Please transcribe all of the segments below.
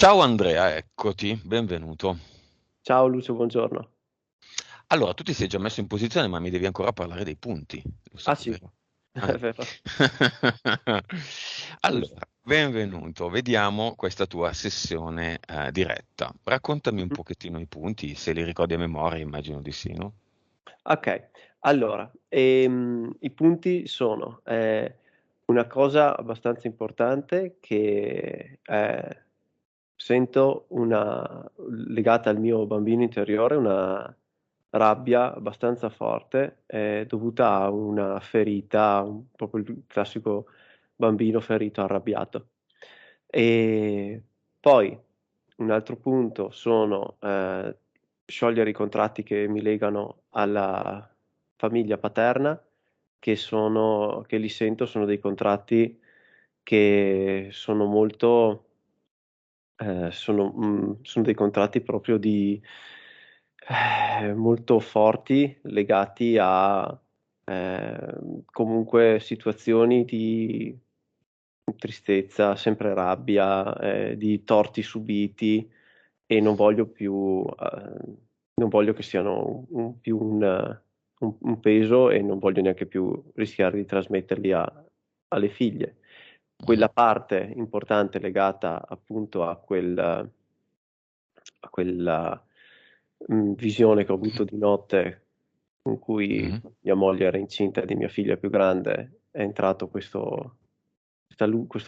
Ciao Andrea, eccoti, benvenuto. Ciao Lucio, buongiorno. Allora, tu ti sei già messo in posizione, ma mi devi ancora parlare dei punti, Ah giusto? sì, Vero? è Eh. vero, Allora, giusto. benvenuto, vediamo questa tua sessione diretta. Raccontami un Mhm. pochettino i punti, se li ricordi a memoria, immagino di sì, no? Ok, allora, i punti sono una cosa abbastanza importante che sento legata al mio bambino interiore, una rabbia abbastanza forte, dovuta a una ferita, proprio il classico bambino ferito, arrabbiato. E poi un altro punto sono sciogliere i contratti che mi legano alla famiglia paterna, che li sento, sono dei contratti che sono molto, sono dei contratti proprio molto forti, legati a comunque situazioni di tristezza, sempre rabbia, di torti subiti e non voglio che siano più un peso e non voglio neanche più rischiare di trasmetterli alle figlie. Mhm. Quella parte importante legata appunto a quella visione che ho avuto di notte in cui Mhm. mia moglie era incinta di mia figlia più grande, è entrato questo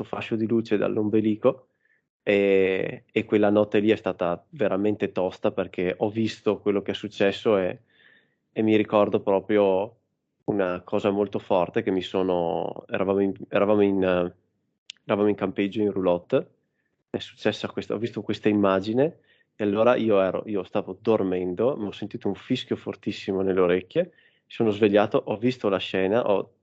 fascio di luce dall'ombelico e quella notte lì è stata veramente tosta perché ho visto quello che è successo e mi ricordo proprio una cosa molto forte che eravamo in campeggio in roulotte, è successa questa, ho visto questa immagine e allora io stavo dormendo, mi ho sentito un fischio fortissimo nelle orecchie, mi sono svegliato, ho visto la scena, ho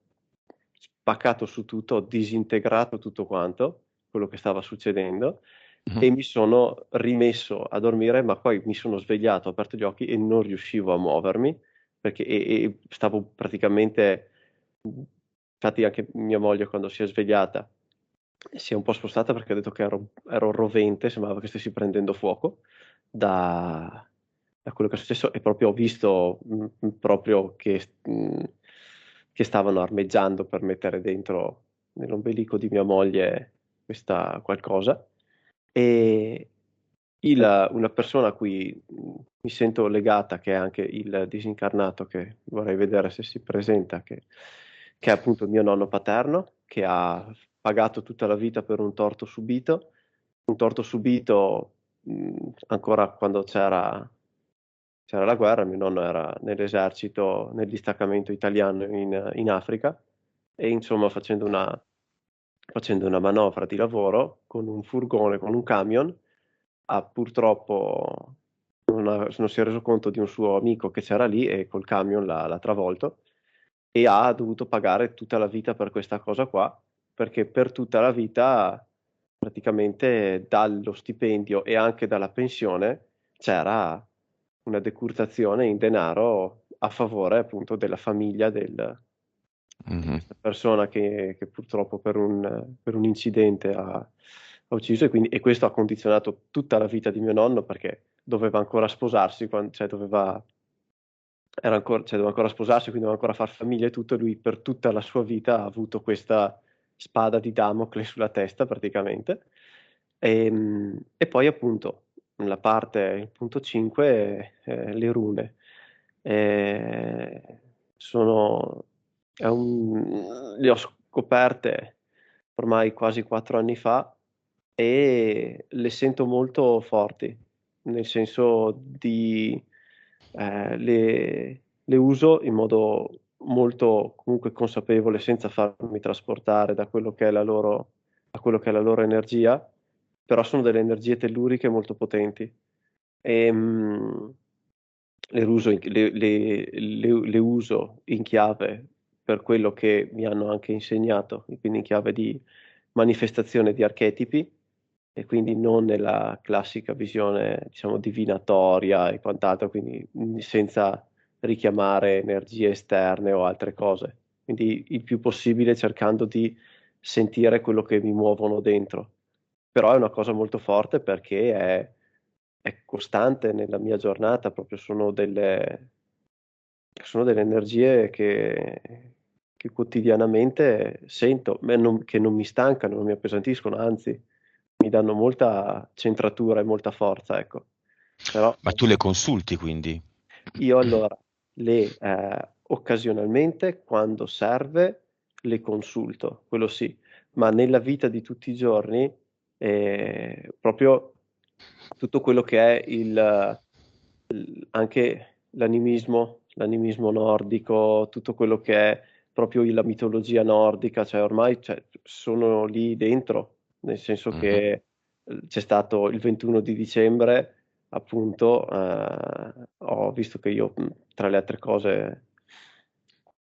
spaccato su tutto, ho disintegrato tutto quanto, quello che stava succedendo Mhm. e mi sono rimesso a dormire, ma poi mi sono svegliato, ho aperto gli occhi e non riuscivo a muovermi perché e stavo praticamente, infatti anche mia moglie quando si è svegliata si è un po' spostata perché ha detto che ero rovente, sembrava che stessi prendendo fuoco da quello che è successo e proprio ho visto proprio che stavano armeggiando per mettere dentro nell'ombelico di mia moglie questa qualcosa e una persona a cui mi sento legata, che è anche il disincarnato, che vorrei vedere se si presenta, che è appunto il mio nonno paterno, che ha pagato tutta la vita per un torto subito ancora quando c'era la guerra, mio nonno era nell'esercito, nel distaccamento italiano in Africa e insomma facendo una manovra di lavoro con un furgone, con un camion, ha purtroppo non si è reso conto di un suo amico che c'era lì e col camion l'ha travolto e ha dovuto pagare tutta la vita per questa cosa qua, perché per tutta la vita praticamente dallo stipendio e anche dalla pensione c'era una decurtazione in denaro a favore appunto della famiglia di Mhm. questa persona che purtroppo per un incidente ha ucciso e questo ha condizionato tutta la vita di mio nonno perché doveva ancora sposarsi, cioè doveva ancora sposarsi, quindi doveva ancora far famiglia e tutto, e lui per tutta la sua vita ha avuto questa spada di Damocle sulla testa praticamente. E poi appunto il punto 5, le rune. Eh, sono, le ho scoperte ormai quasi 4 anni fa e le sento molto forti, nel senso le uso in modo molto comunque consapevole, senza farmi trasportare da quello che è da quello che è la loro energia, però sono delle energie telluriche molto potenti. E, le uso in chiave per quello che mi hanno anche insegnato, e quindi in chiave di manifestazione di archetipi, e quindi non nella classica visione, diciamo, divinatoria e quant'altro, quindi senza richiamare energie esterne o altre cose. Quindi il più possibile cercando di sentire quello che mi muovono dentro. però è una cosa molto forte perché è costante nella mia giornata, proprio sono delle energie che quotidianamente sento, che non mi stancano, non mi appesantiscono, anzi mi danno molta centratura e molta forza, ecco. Però Ma tu le consulti quindi? io allora occasionalmente, quando serve, le consulto, quello sì, ma nella vita di tutti i giorni, proprio tutto quello che è anche l'animismo nordico, tutto quello che è proprio la mitologia nordica, cioè ormai cioè, sono lì dentro, nel senso Mhm. che c'è stato il 21 di dicembre, appunto, ho visto che io, tra le altre cose,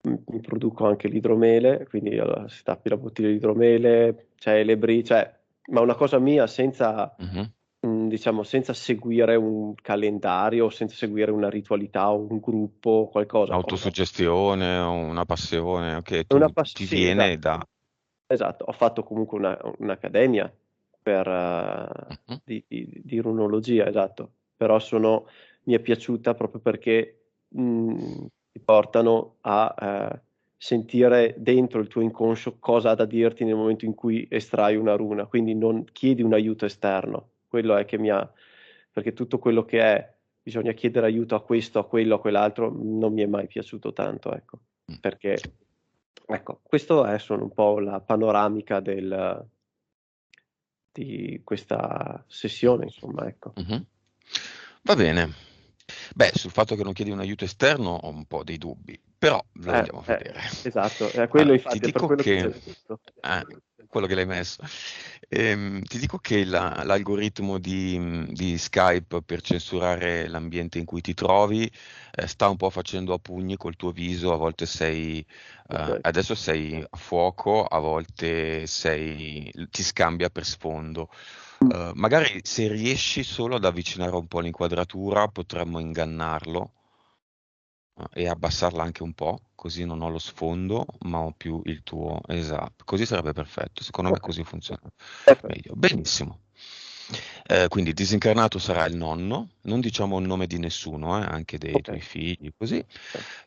mi produco anche l'idromele, quindi allora, si tappi la bottiglia di idromele, celebri, cioè, ma una cosa mia senza, Mhm. diciamo, senza seguire un calendario, senza seguire una ritualità o un gruppo o qualcosa. Autosuggestione, una passione che È una tu ti sì, viene esatto, da... esatto. Ho fatto comunque un'accademia Mhm. di runologia, esatto, però mi è piaciuta proprio perché ti portano a sentire dentro il tuo inconscio cosa ha da dirti nel momento in cui estrai una runa, quindi non chiedi un aiuto esterno, quello è che perché tutto quello che è, bisogna chiedere aiuto a questo, a quello, a quell'altro, non mi è mai piaciuto tanto, ecco, perché, ecco, questo è solo un po' la panoramica di questa sessione, insomma, ecco. Mhm. Va bene. Beh, sul fatto che non chiedi un aiuto esterno ho un po' dei dubbi, però lo vogliamo vedere. Esatto, è quello Allora, ti infatti, è per dico quello che che... l'ho detto. eh, quello che l'hai messo. Ti dico che l'algoritmo di Skype per censurare l'ambiente in cui ti trovi sta un po' facendo a pugni col tuo viso, a volte Ok. adesso sei a fuoco, a volte ti scambia per sfondo. Magari se riesci solo ad avvicinare un po' l'inquadratura, potremmo ingannarlo e abbassarla anche un po', così non ho lo sfondo, ma ho più il tuo. Esatto, così sarebbe perfetto. Secondo me Ok, così funziona perfetto. meglio. Benissimo. Quindi disincarnato sarà il nonno, non diciamo il nome di nessuno, anche dei Ok. tuoi figli, così.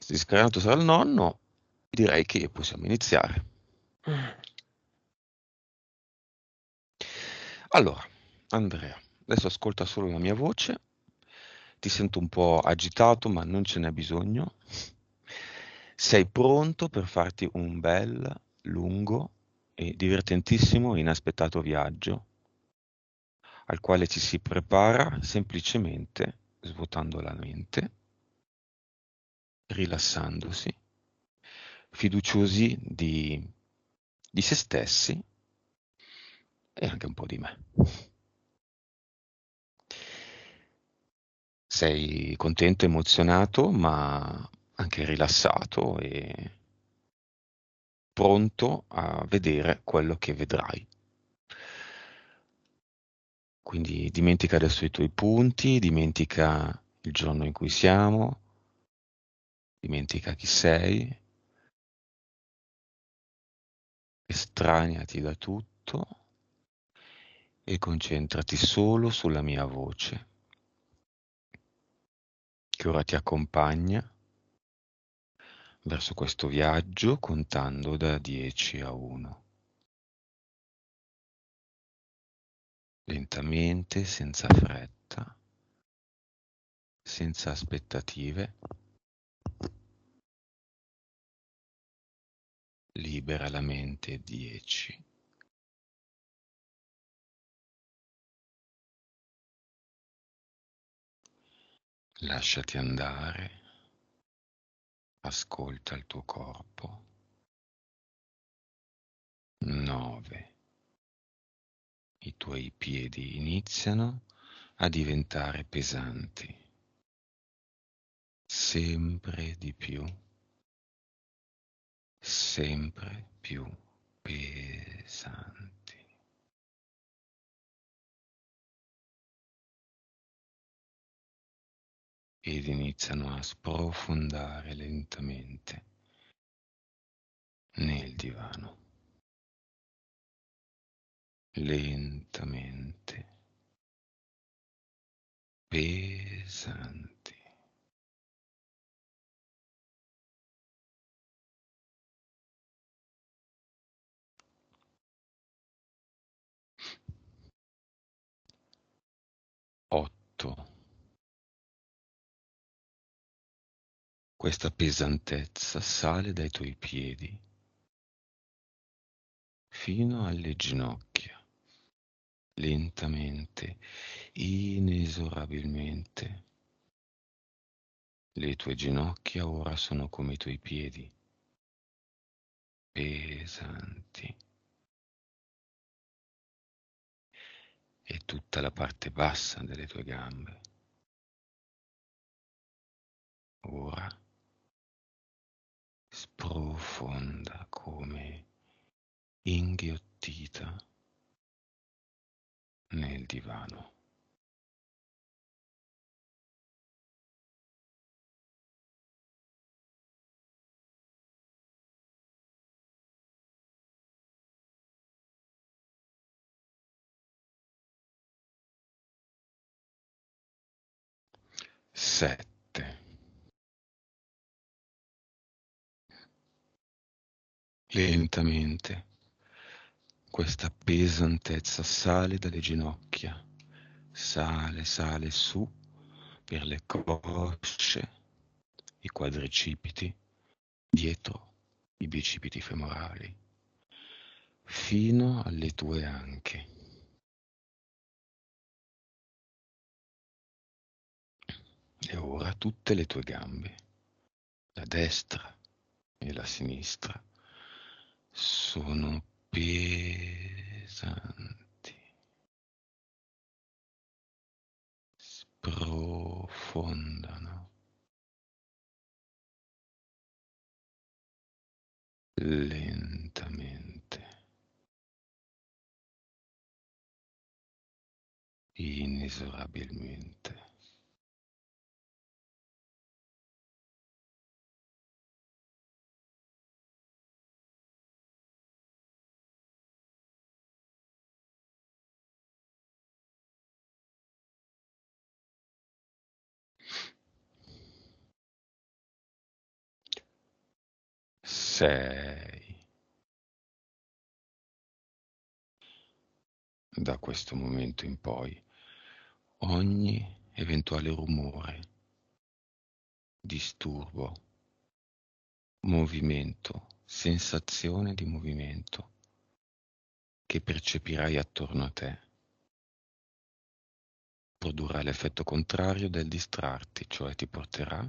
Disincarnato sarà il nonno, direi che possiamo iniziare. Allora, Andrea, adesso ascolta solo la mia voce. Ti sento un po' agitato, ma non ce n'è bisogno. Sei pronto per farti un bel, lungo e divertentissimo e inaspettato viaggio al quale ci si prepara semplicemente svuotando la mente, rilassandosi, fiduciosi di se stessi e anche un po' di me. Sei contento, emozionato, ma anche rilassato e pronto a vedere quello che vedrai. Quindi dimentica adesso i tuoi punti, dimentica il giorno in cui siamo, dimentica chi sei, estraniati da tutto e concentrati solo sulla mia voce, che ora ti accompagna verso questo viaggio contando da 10 a 1. Lentamente, senza fretta, senza aspettative, libera la mente. 10, lasciati andare, ascolta il tuo corpo. 9, i tuoi piedi iniziano a diventare pesanti, sempre di più, sempre più pesanti. Ed iniziano a sprofondare lentamente nel divano. lentamente, pesanti. 8. Questa pesantezza sale dai tuoi piedi fino alle ginocchia, lentamente, inesorabilmente. Le tue ginocchia ora sono come i tuoi piedi, pesanti, e tutta la parte bassa delle tue gambe ora sprofonda come inghiottita nel divano. 7. Lentamente questa pesantezza sale dalle ginocchia, sale su per le cosce, i quadricipiti, dietro i bicipiti femorali, fino alle tue anche. E ora tutte le tue gambe, la destra e la sinistra, sono pesanti, sprofondano lentamente, inesorabilmente. 6. Da questo momento in poi, ogni eventuale rumore, disturbo, movimento, sensazione di movimento che percepirai attorno a te produrrà l'effetto contrario del distrarti, cioè ti porterà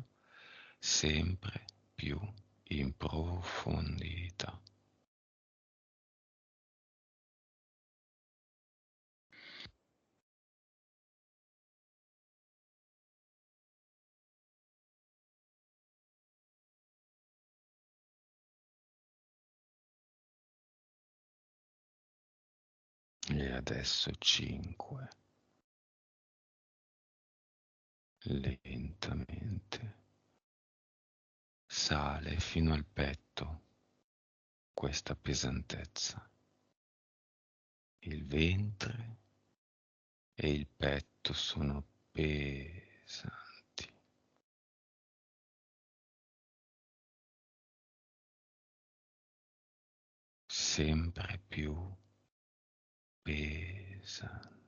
sempre più in profondità. E adesso 5. Lentamente sale fino al petto questa pesantezza. Il ventre e il petto sono pesanti, sempre più pesanti.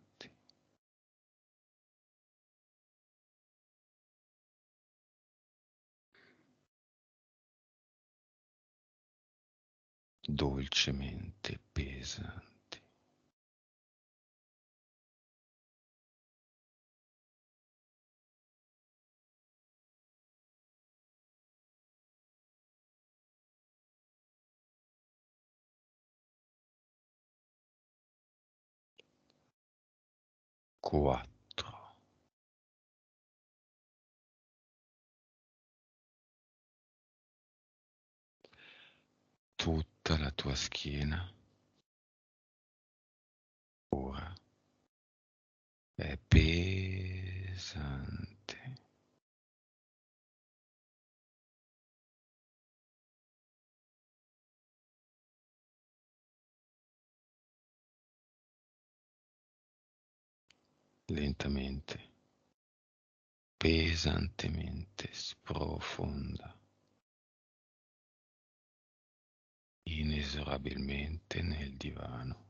Dolcemente pesanti. 4. Tutta la tua schiena ora è pesante. lentamente, pesantemente sprofonda, inesorabilmente nel divano.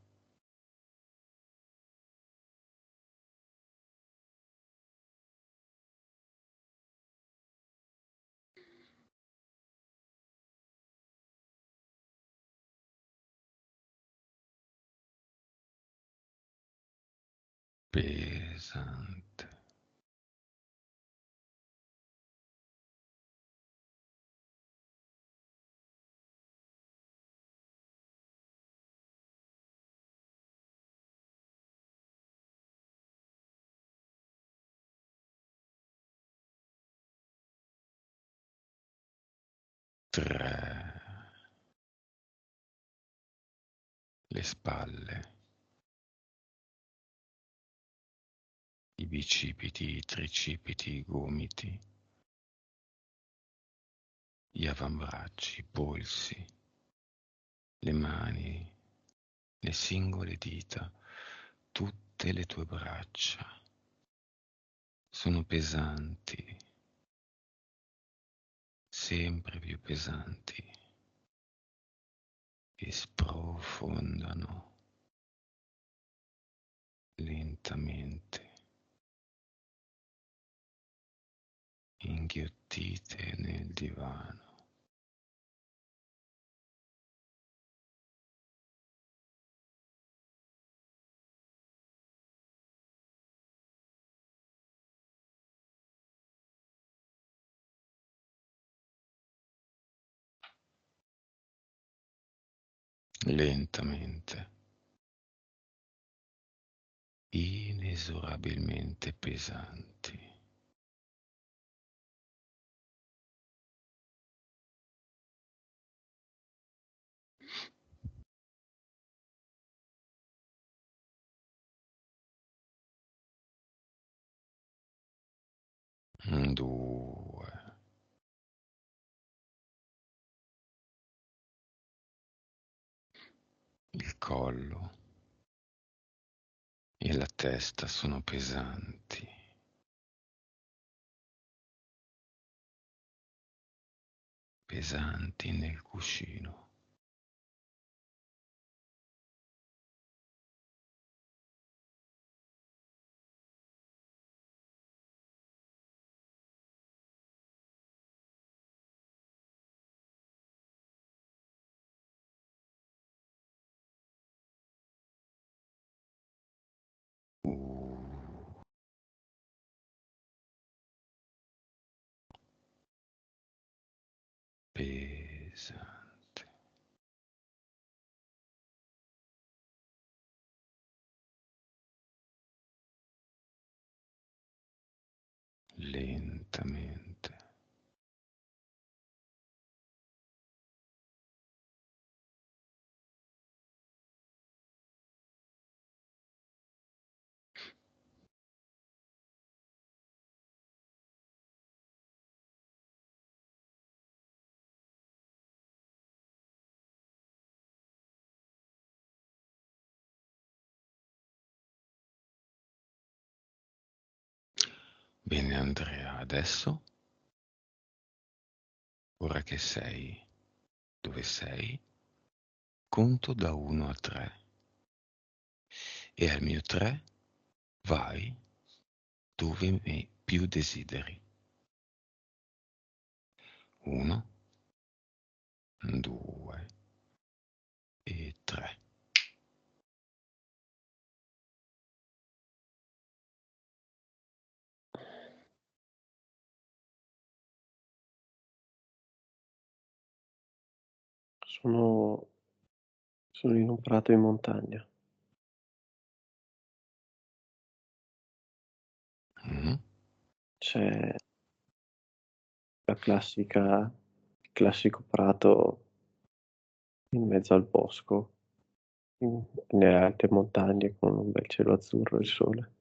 Pesante. Tre. Le spalle, i bicipiti, i tricipiti, i gomiti, gli avambracci, i polsi, le mani, le singole dita, tutte le tue braccia sono pesanti, sempre più pesanti, e sprofondano lentamente, inghiottite nel divano. Lentamente, inesorabilmente pesanti. Due, il collo e la testa sono pesanti, pesanti nel cuscino. Pesante, lentamente, bene Andrea, adesso, ora che sei dove sei, conto da 1 a 3 e al mio 3 vai dove più desideri. 1, 2 e 3. Sono, sono in un prato in montagna. Mm? C'è il classico prato in mezzo al bosco, nelle alte montagne con un bel cielo azzurro e il sole.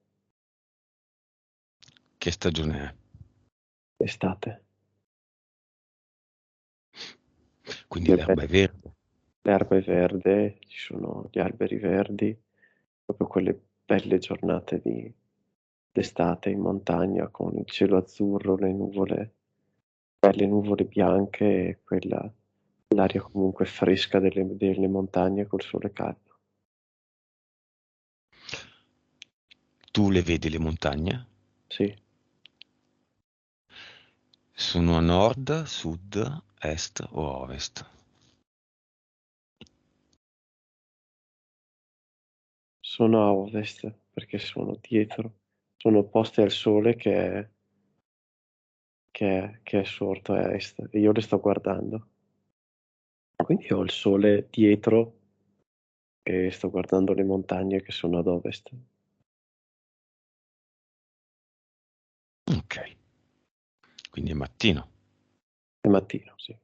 Che stagione è? Estate. Quindi Le l'erba è verde. L'erba è verde, ci sono gli alberi verdi, proprio quelle belle giornate di d'estate in montagna con il cielo azzurro, le nuvole bianche e l'aria comunque fresca delle montagne col sole caldo. Tu le vedi le montagne? Sì, Sono a nord, sud, est o ovest? sono a ovest perché sono dietro, sono opposte al sole che è sorto a est e io le sto guardando. Quindi ho il sole dietro e sto guardando le montagne che sono ad ovest. Ok, quindi è mattino. È mattino, sì.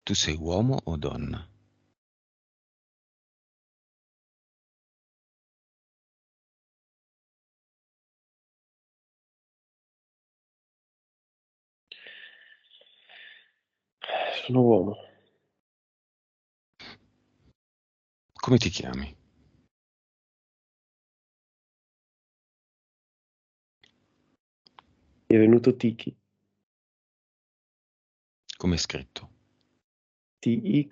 Tu sei uomo o donna? Sono uomo. Come ti chiami? Mi è venuto Tiki, Come è scritto? Tiki.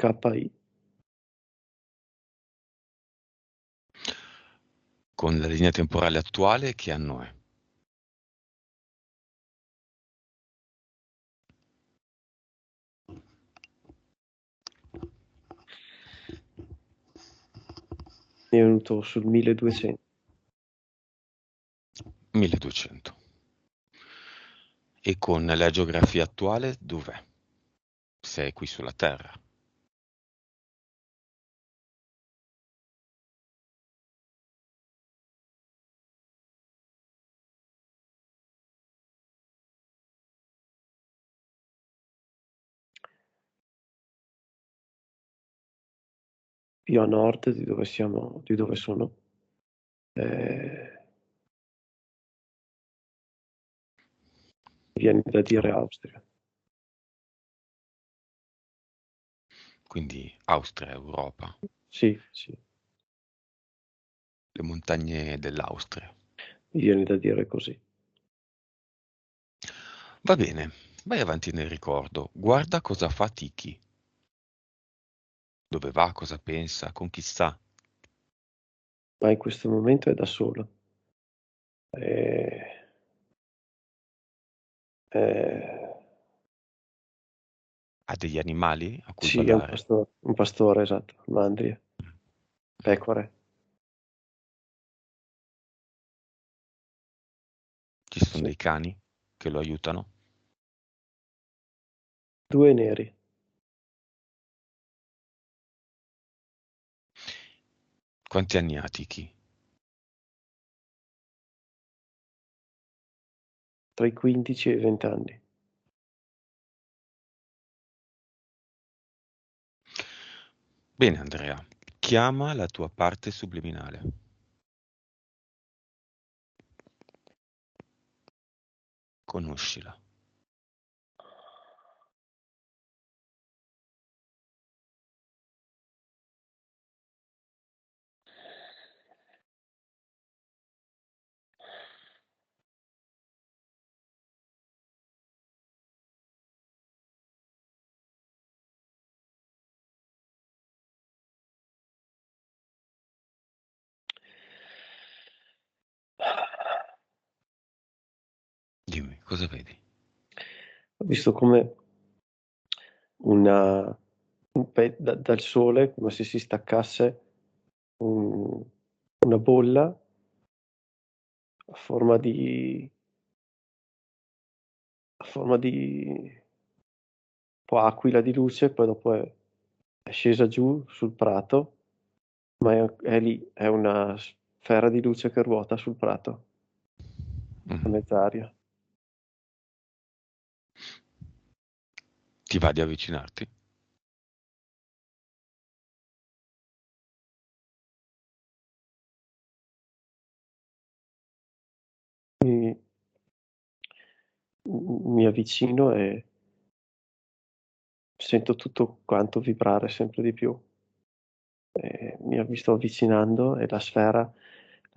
Con la linea temporale attuale che anno è? Mi è venuto sul 1200. 1200. E con la geografia attuale dov'è? Sei qui sulla Terra. Più a nord di dove sono. Viene da dire Austria. Quindi Austria, Europa, Sì, sì, le montagne dell'Austria. mi viene da dire così. Va bene, vai avanti nel ricordo. Guarda cosa fa Tiki. Dove va, cosa pensa, con chi sta. Ma in questo momento è da solo. Eh, eh, Ha degli animali a cui sì, è badare. un pastore, esatto, mandrie, pecore, Ci sono sì. dei cani che lo aiutano. 2 neri, Quanti anni ha Tiki? tra i 15 e i 20 anni. Bene, Andrea, chiama la tua parte subliminale. Conoscila. Dimmi, cosa vedi? Ho visto come una, dal sole, come se si staccasse un- una bolla a forma di un po' aquila di luce, poi dopo è scesa giù sul prato, ma è lì, è una sfera di luce che ruota sul prato, a Mm. mezz'aria. Ti va di avvicinarti? Mi, mi avvicino e sento tutto quanto vibrare sempre di più. Mi sto avvicinando e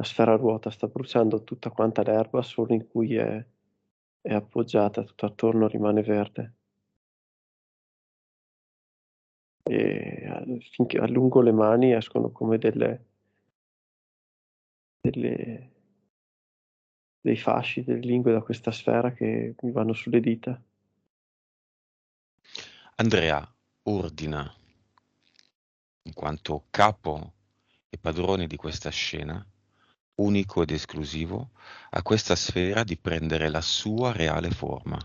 la sfera ruota, sta bruciando tutta quanta l'erba solo in cui è appoggiata, tutto attorno rimane verde. E finché allungo le mani escono come dei fasci, delle lingue da questa sfera che mi vanno sulle dita. Andrea ordina, in quanto capo e padrone di questa scena, unico ed esclusivo, a questa sfera di prendere la sua reale forma.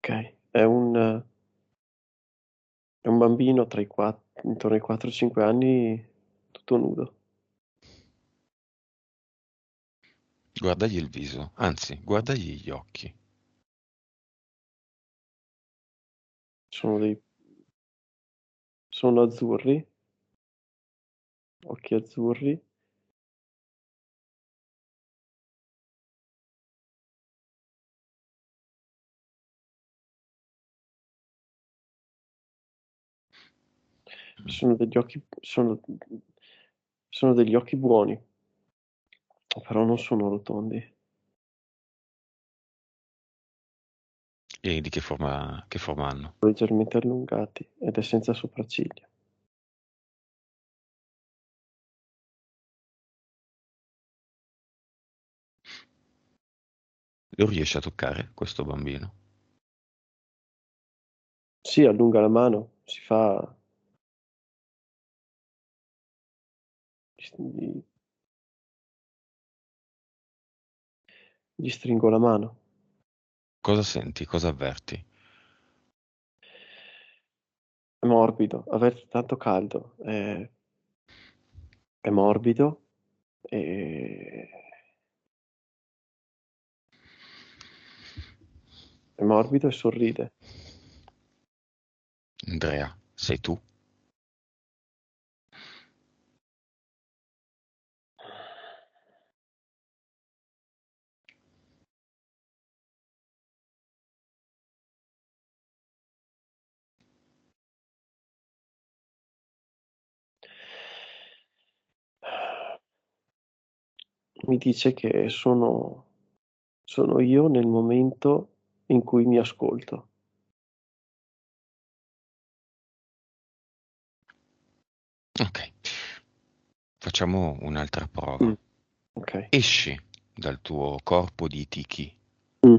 Ok, è un bambino intorno ai 4-5 anni, tutto nudo. Guardagli il viso, anzi, guardagli gli occhi. Sono sono azzurri, occhi azzurri. Sono degli occhi, sono degli occhi buoni, però non sono rotondi. E di che forma hanno? Leggermente allungati ed è senza sopracciglia. Lo riesci a toccare, questo bambino? Sì, allunga la mano, gli, gli stringo la mano. Cosa senti? Cosa avverti? È morbido, avete tanto caldo, è morbido e è morbido e sorride. Andrea, sei tu? Mi dice che sono io nel momento in cui mi ascolto. Ok, facciamo un'altra prova. Mm, ok. Esci dal tuo corpo di Tiki, Mm,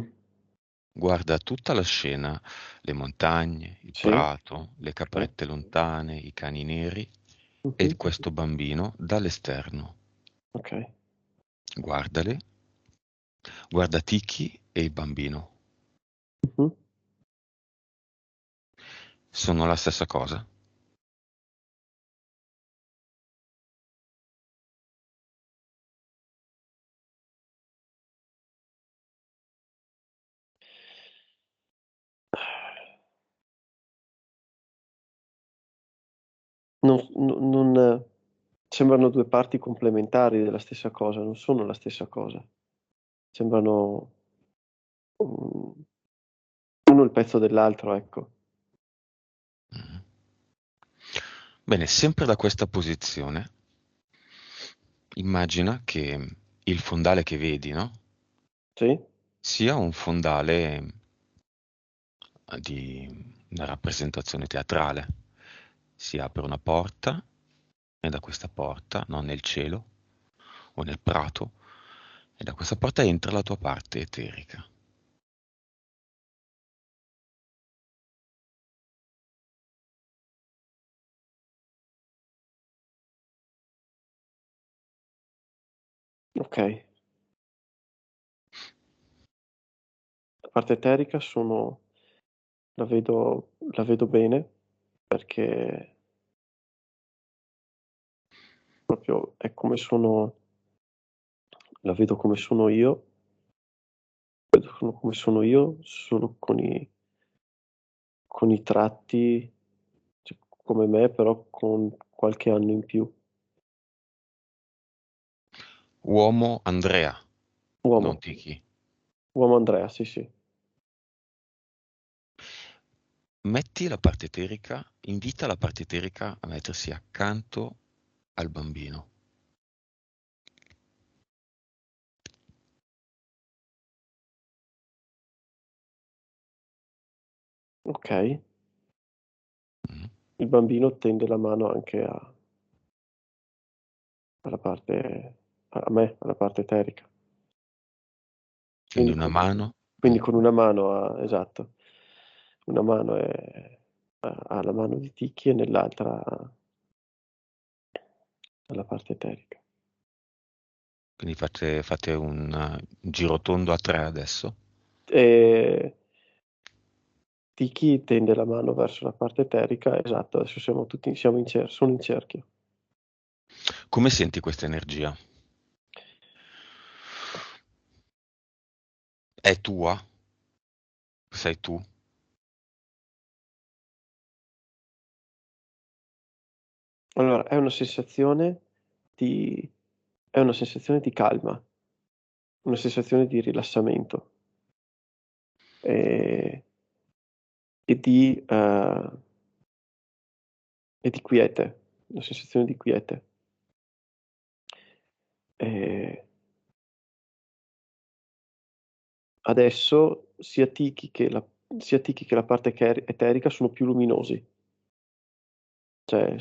guarda tutta la scena, le montagne, il sì, prato, le ok. caprette lontane, i cani neri e Mhm, questo bambino dall'esterno. ok. Guardali, guarda Tiki e il bambino. Mhm. Sono la stessa cosa? Non sembrano due parti complementari della stessa cosa, non sono la stessa cosa. Sembrano mm, uno il pezzo dell'altro, ecco. Mm. Bene, sempre da questa posizione, immagina che il fondale che vedi, no? Sì? Sia un fondale di una rappresentazione teatrale. Si apre una porta e da questa porta, non nel cielo o nel prato, e da questa porta entra la tua parte eterica. Ok. La parte eterica la vedo bene perché proprio è come la vedo come sono io, solo con con i tratti, cioè, come me, però con qualche anno in più. Uomo Andrea, non Uomo, Tiki. uomo Andrea, sì, sì. Metti la parte eterica, invita la parte eterica a mettersi accanto al bambino. Ok, Mm. il bambino tende la mano anche alla parte, a me, alla parte eterica. Quindi Quindi una con, mano. quindi con una mano, esatto, una mano ha la mano di Tiki e nell'altra ha la parte eterica. Quindi fate un giro tondo a 3 adesso. E Tiki tende la mano verso la parte eterica, esatto, adesso sono in cerchio. Come senti questa energia? È tua? Sei tu? Allora, di, è una sensazione di calma, una sensazione di rilassamento e, e di, eh, e di quiete, una sensazione di quiete. E adesso sia Tiki che la parte eterica sono più luminosi, cioè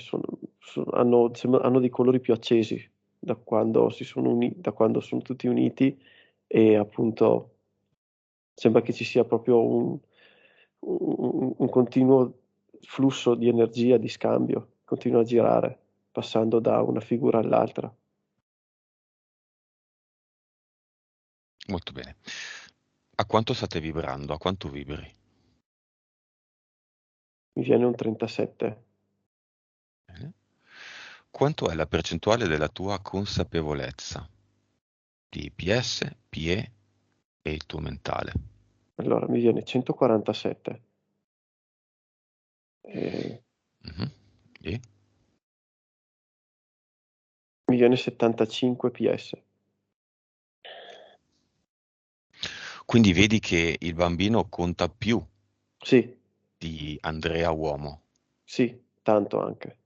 hanno dei colori più accesi da quando sono tutti uniti e appunto sembra che ci sia proprio un continuo flusso di energia, di scambio, continua a girare, passando da una figura all'altra. Molto bene. A quanto state vibrando? A quanto vibri? Mi viene un 37. Bene. Quanto è la percentuale della tua consapevolezza di PS, PE e il tuo mentale? Allora mi viene 147. E Mhm. E? mi viene 75 PS. Quindi vedi che il bambino conta più Sì, di Andrea uomo, sì, tanto anche,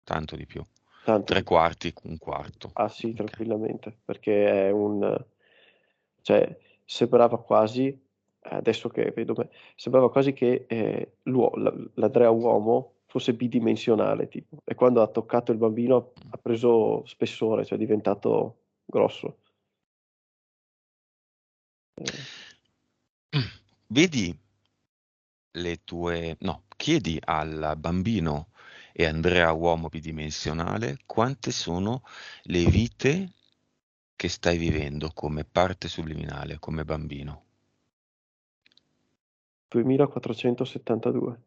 tanto di più. tanto Tre di più. quarti, un quarto. Ah sì, Ok. tranquillamente, perché cioè, sembrava quasi, adesso che vedo me, sembrava quasi che l'Andrea uomo fosse bidimensionale, tipo, e quando ha toccato il bambino ha preso spessore, cioè è diventato grosso. Eh, Vedi le tue... No, chiedi al bambino e Andrea uomo bidimensionale quante sono le vite che stai vivendo come parte subliminale, come bambino. 2472.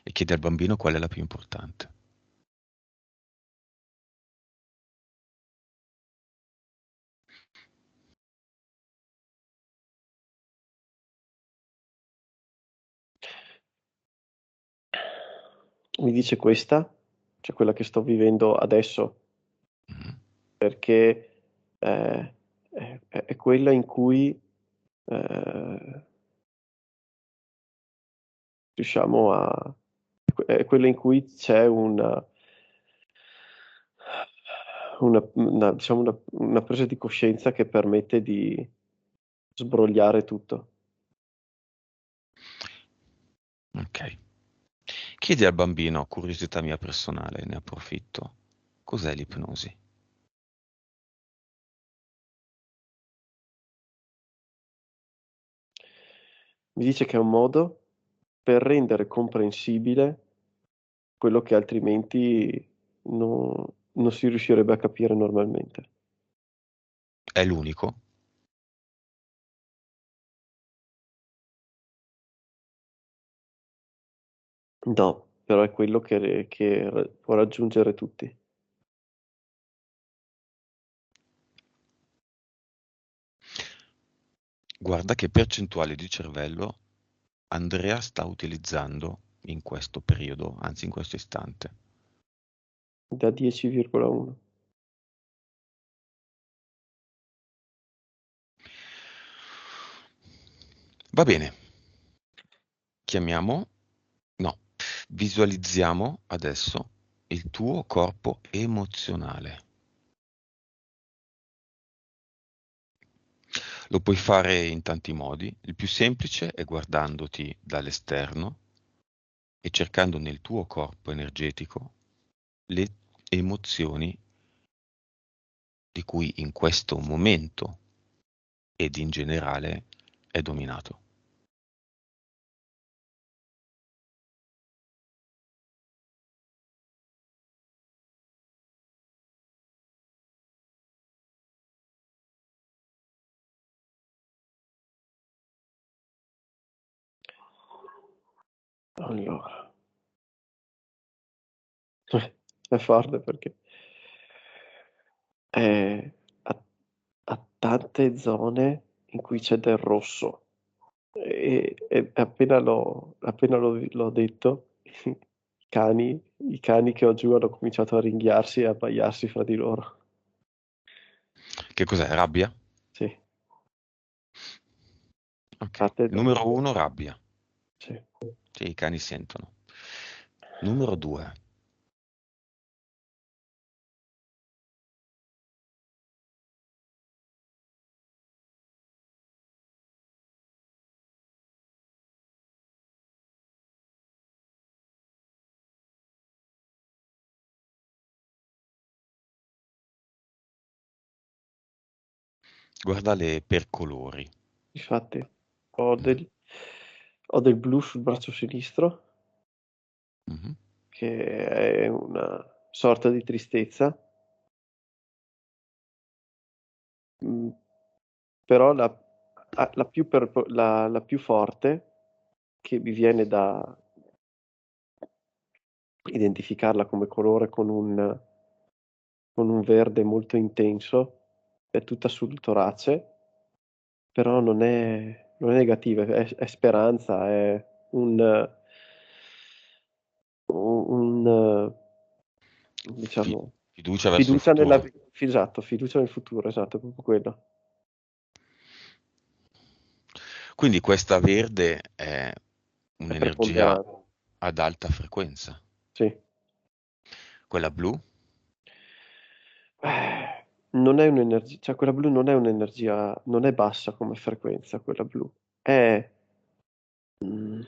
E chiedi al bambino qual è la più importante. Mi dice questa, cioè quella che sto vivendo adesso, Mhm. perché è quella in cui eh, riusciamo è quella in cui c'è diciamo una presa di coscienza che permette di sbrogliare tutto. Ok. Chiedi al bambino, curiosità mia personale, ne approfitto, cos'è l'ipnosi? Mi dice che è un modo per rendere comprensibile quello che altrimenti non si riuscirebbe a capire normalmente. È l'unico? No, però è quello può raggiungere tutti. Guarda che percentuale di cervello Andrea sta utilizzando in questo periodo, anzi in questo istante. Da 10,1. Va bene, chiamiamo, no, visualizziamo adesso il tuo corpo emozionale. Lo puoi fare in tanti modi. Il più semplice è guardandoti dall'esterno e cercando nel tuo corpo energetico le emozioni di cui in questo momento ed in generale è dominato. Allora, è forte perché è ha ha tante zone in cui c'è del rosso e appena l'ho detto, i cani che ho giù hanno cominciato a ringhiarsi e a abbaiarsi fra di loro. Che cos'è? Rabbia? Sì, Ok. tante zone. Numero 1, rabbia. Sì. Sì, i cani sentono. Numero 2, guardale per colori. Infatti ho del ho del blu sul braccio sinistro, Mhm. che è una sorta di tristezza. Mhmm, Però la più forte, che mi viene da identificarla come colore con un verde molto intenso, è tutta sul torace, però non è negativa, è speranza, è un Fi- diciamo fiducia verso il fiducia nella futuro. vi esatto, fiducia nel futuro, esatto, è proprio quello. Quindi questa verde è È un'energia preponderante. ad alta frequenza. Sì. Quella blu, Non è un'energia, cioè quella blu non è un'energia, non è bassa come frequenza quella blu. È, mm,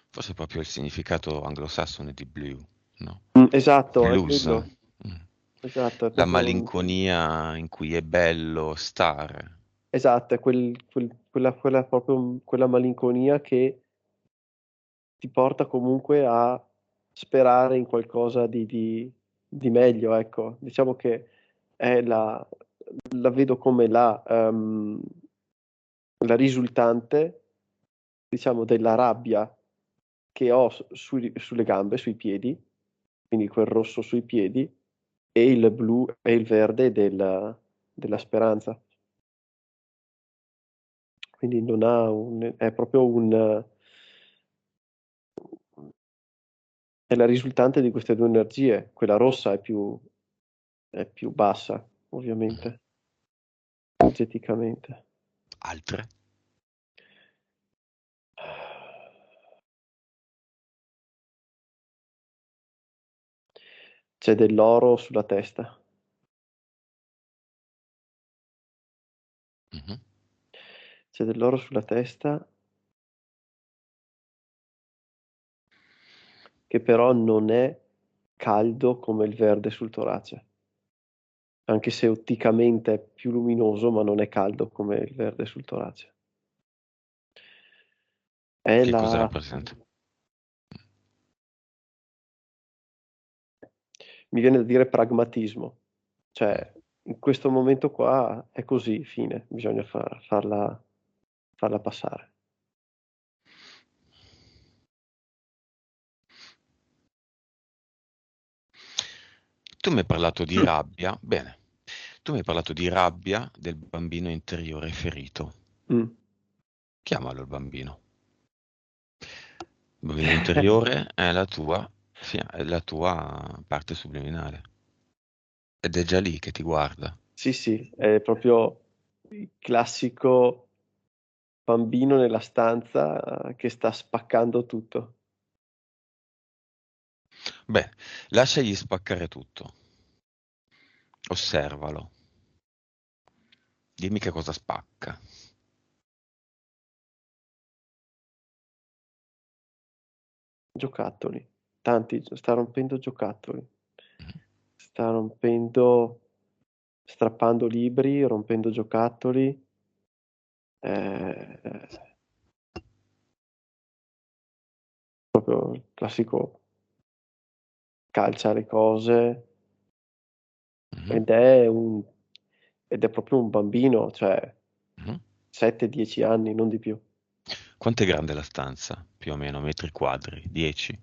forse è proprio il significato anglosassone di blue, no? esatto, è Blues. quello. Mm. Esatto, è La proprio malinconia in cui è bello stare. esatto, è quella proprio quella malinconia che ti porta comunque a sperare in qualcosa di meglio, ecco. Diciamo che è la vedo come la risultante, diciamo, della rabbia che ho sulle gambe, sui piedi, quindi quel rosso sui piedi, e il blu e il verde della speranza. Quindi non ha è proprio è la risultante di queste due energie. Quella rossa è più bassa, Mhm. ovviamente, energeticamente. Altre? C'è dell'oro sulla testa. Mhm. C'è dell'oro sulla testa che però non è caldo come il verde sul torace, anche se otticamente è più luminoso, ma non è caldo come il verde sul torace. È Che cosa la rappresenta? Mi viene da dire pragmatismo, Mm. cioè in questo momento qua è così, fine, bisogna farla passare. Tu mi hai parlato di rabbia. Bene, Tu mi hai parlato di rabbia del bambino interiore ferito. Mm. Chiamalo il bambino. Il bambino interiore è la tua parte subliminale. Ed è già lì che ti guarda. Sì, sì, è proprio il classico bambino nella stanza che sta spaccando tutto. Beh, lasciagli spaccare tutto. Osservalo. Dimmi che cosa spacca. Giocattoli, tanti, sta rompendo giocattoli, Mhm. sta rompendo, strappando libri, rompendo giocattoli, eh, proprio il classico calcia le cose Mhm. ed è un, ed è proprio un bambino, cioè Mhm. 7-10 anni, non di più. Quanto è grande la stanza? Più o meno, metri quadri? 10?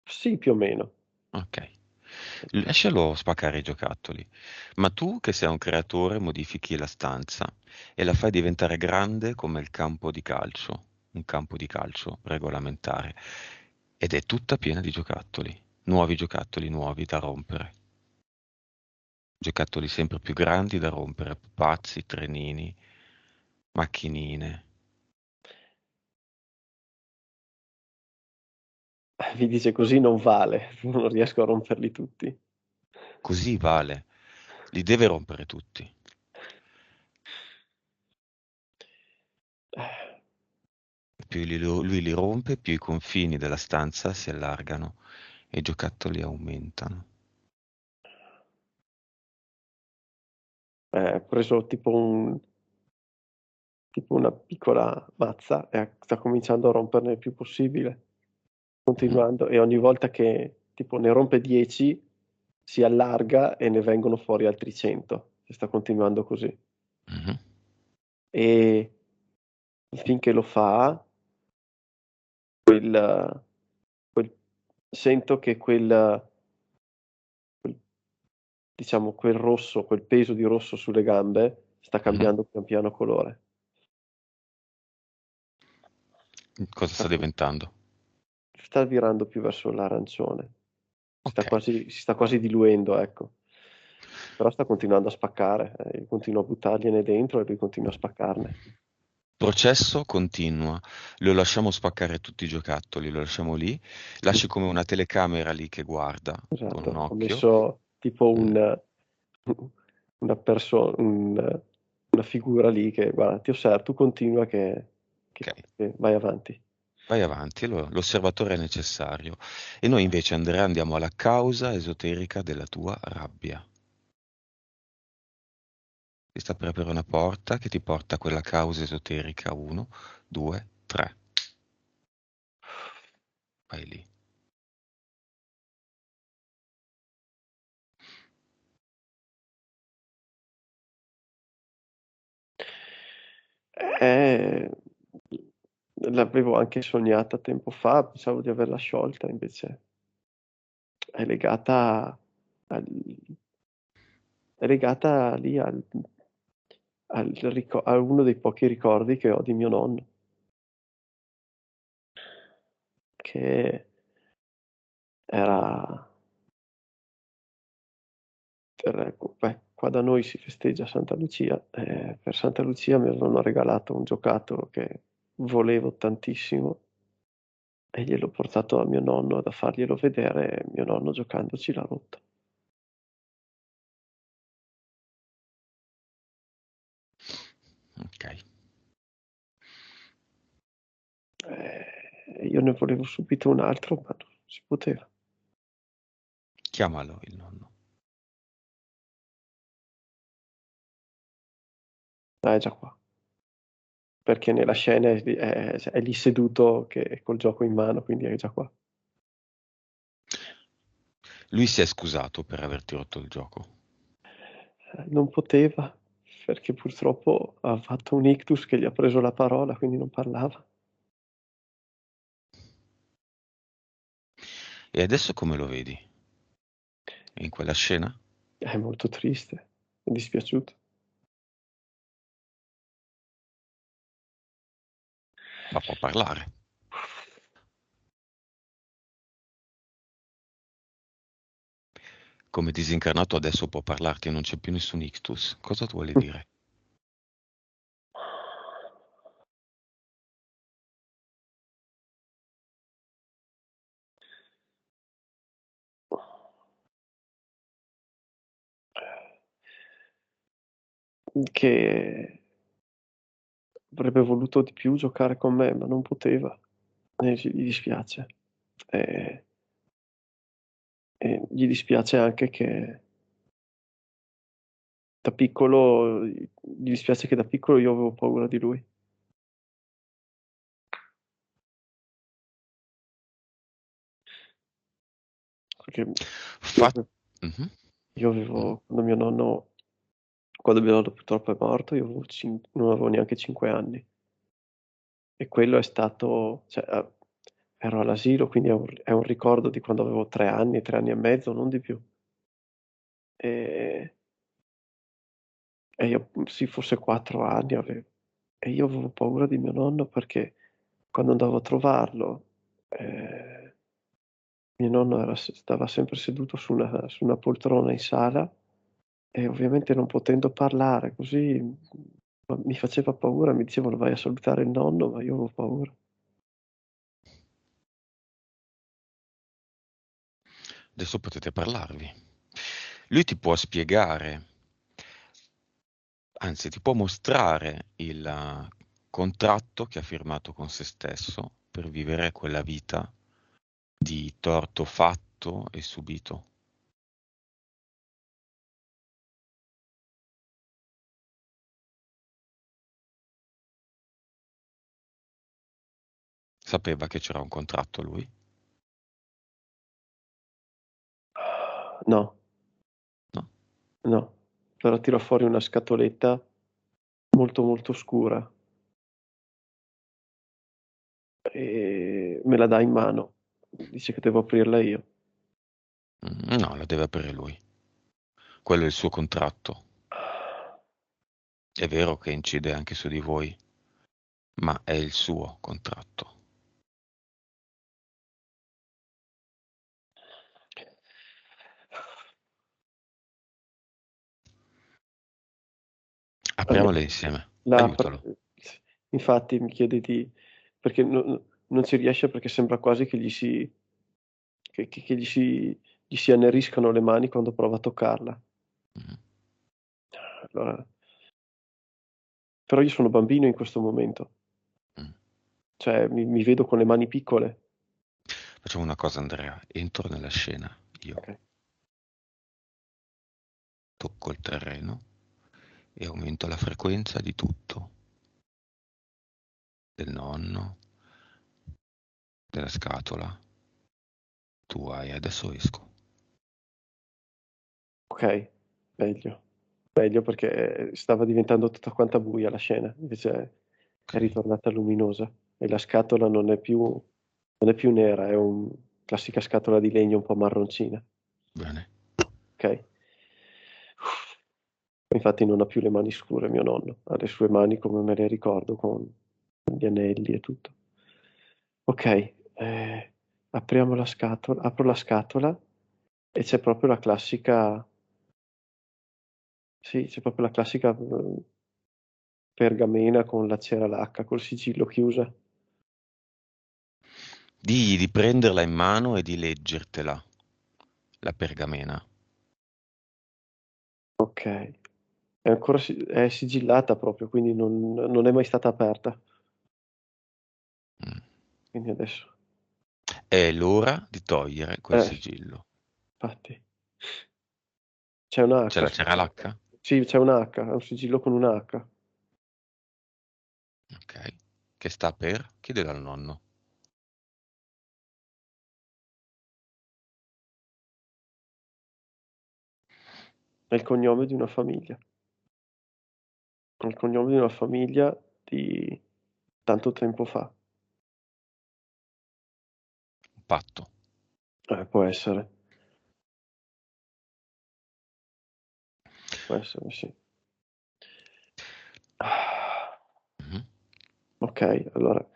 Sì, più o meno. Ok. Lascialo spaccare i giocattoli. Ma tu, che sei un creatore, modifichi la stanza e la fai diventare grande come il campo di calcio, un campo di calcio regolamentare. Ed è tutta piena di giocattoli nuovi da rompere. Giocattoli sempre più grandi da rompere, pupazzi, trenini, macchinine. Mi dice così non vale, non riesco a romperli tutti. Così vale. Li deve rompere tutti. Eh, Più lui li rompe, più i confini della stanza si allargano e i giocattoli aumentano. ho preso tipo una piccola mazza e sta cominciando a romperne il più possibile, Mhm, continuando, e ogni volta che tipo ne rompe 10 si allarga e ne vengono fuori altri 100, e sta continuando così. mhm, E finché lo fa, quel, quel- sento che quel- diciamo, quel rosso, quel peso di rosso sulle gambe sta mhm. cambiando pian piano colore. Cosa Sta, sta diventando? sta virando più verso l'arancione. Ok. Si sta quasi diluendo, ecco. Però sta continuando a spaccare. Io continuo a buttargliene dentro e lui continua a spaccarne. Processo continua. Lo lasciamo spaccare tutti i giocattoli, lo lasciamo lì. Lasci come una telecamera lì che guarda con un Esatto. Ho occhio. messo tipo Mm, una persona, una figura lì che, guarda, ti osservo, tu continua ok. che vai avanti. Vai avanti, l'osservatore è necessario. E noi invece, Andrea, andiamo alla causa esoterica della tua rabbia. Ti sta per aprire una porta che ti porta a quella causa esoterica. 1, 2, 3. Vai lì. Eh, l'avevo anche sognata tempo fa, pensavo di averla sciolta, invece è legata al- è legata lì a uno dei pochi ricordi che ho di mio nonno, che era, qua da noi si festeggia Santa Lucia, e per Santa Lucia mi avevano regalato un giocattolo che volevo tantissimo e gliel'ho portato a mio nonno da farglielo vedere e mio nonno giocandoci l'ha rotto. Ok. Io ne volevo subito un altro, ma non si poteva. Chiamalo il nonno. Ah, è già qua. Perché nella scena è lì seduto col gioco in mano, quindi è già qua. Lui si è scusato per averti rotto il gioco. Non poteva, perché purtroppo ha fatto un ictus che gli ha preso la parola, quindi non parlava. E adesso come lo vedi? In quella scena? È molto triste. è dispiaciuto. Ma può parlare. Come disincarnato adesso può parlarti e non c'è più nessun ictus. Cosa tu vuole dire? Che avrebbe voluto di più giocare con me, ma non poteva. E gli dispiace. E, e gli dispiace anche che da piccolo, gli dispiace che da piccolo io avevo paura di lui. Perché io, Fa... Mhm, io mhm. avevo, quando mio nonno purtroppo è morto, io non avevo neanche 5 anni. E quello è stato, cioè, ero all'asilo, quindi è un ricordo di quando avevo 3 anni, 3 anni e mezzo, non di più. E, e io, sì, forse 4 anni avevo. E io avevo paura di mio nonno perché quando andavo a trovarlo, mio nonno stava sempre seduto su una poltrona in sala e ovviamente non potendo parlare così mi faceva paura, mi dicevano vai a salutare il nonno, ma io avevo paura. Adesso potete parlarvi. Lui ti può spiegare, anzi ti può mostrare il contratto che ha firmato con se stesso per vivere quella vita di torto fatto e subito. Sapeva che c'era un contratto lui? No, No? no, però tira fuori una scatoletta molto molto scura e me la dà in mano. Dice che devo aprirla io. No, la deve aprire lui. Quello è il suo contratto. È vero che incide anche su di voi, ma è il suo contratto. Apriamole insieme. La apre. Aiutalo. Infatti mi chiede perché non ci riesce perché sembra quasi che gli si anneriscano le mani quando prova a toccarla. Mm, Allora, però io sono bambino in questo momento, mm. cioè mi vedo con le mani piccole. Facciamo una cosa, Andrea. Entro nella scena. Io Ok. tocco il terreno e aumento la frequenza di tutto. Del nonno, della scatola. Tu hai, adesso esco. Ok, meglio. Meglio perché stava diventando tutta quanta buia la scena, invece è Ok, ritornata luminosa e la scatola non è più nera, è una classica scatola di legno un po' marroncina. bene. Ok? Infatti non ha più le mani scure mio nonno, ha le sue mani come me le ricordo con gli anelli e tutto. Ok, apriamo la scatola, apro la scatola e c'è proprio la classica, sì, c'è proprio la classica pergamena con la cera lacca, col sigillo chiusa. Digli di prenderla in mano e di leggertela, la pergamena. Ok, è ancora è sigillata proprio, quindi non è mai stata aperta. Mm. Quindi adesso, È l'ora di togliere quel eh, sigillo. infatti, c'è un Ce H la c'era sopra. l'H? Sì, c'è un H, è un sigillo con un H. Ok. Che sta per? Chiedelo al nonno. È il cognome di una famiglia. È il cognome di una famiglia di tanto tempo fa. Un patto. Può essere. può essere, sì. Ah, Mhm, ok, allora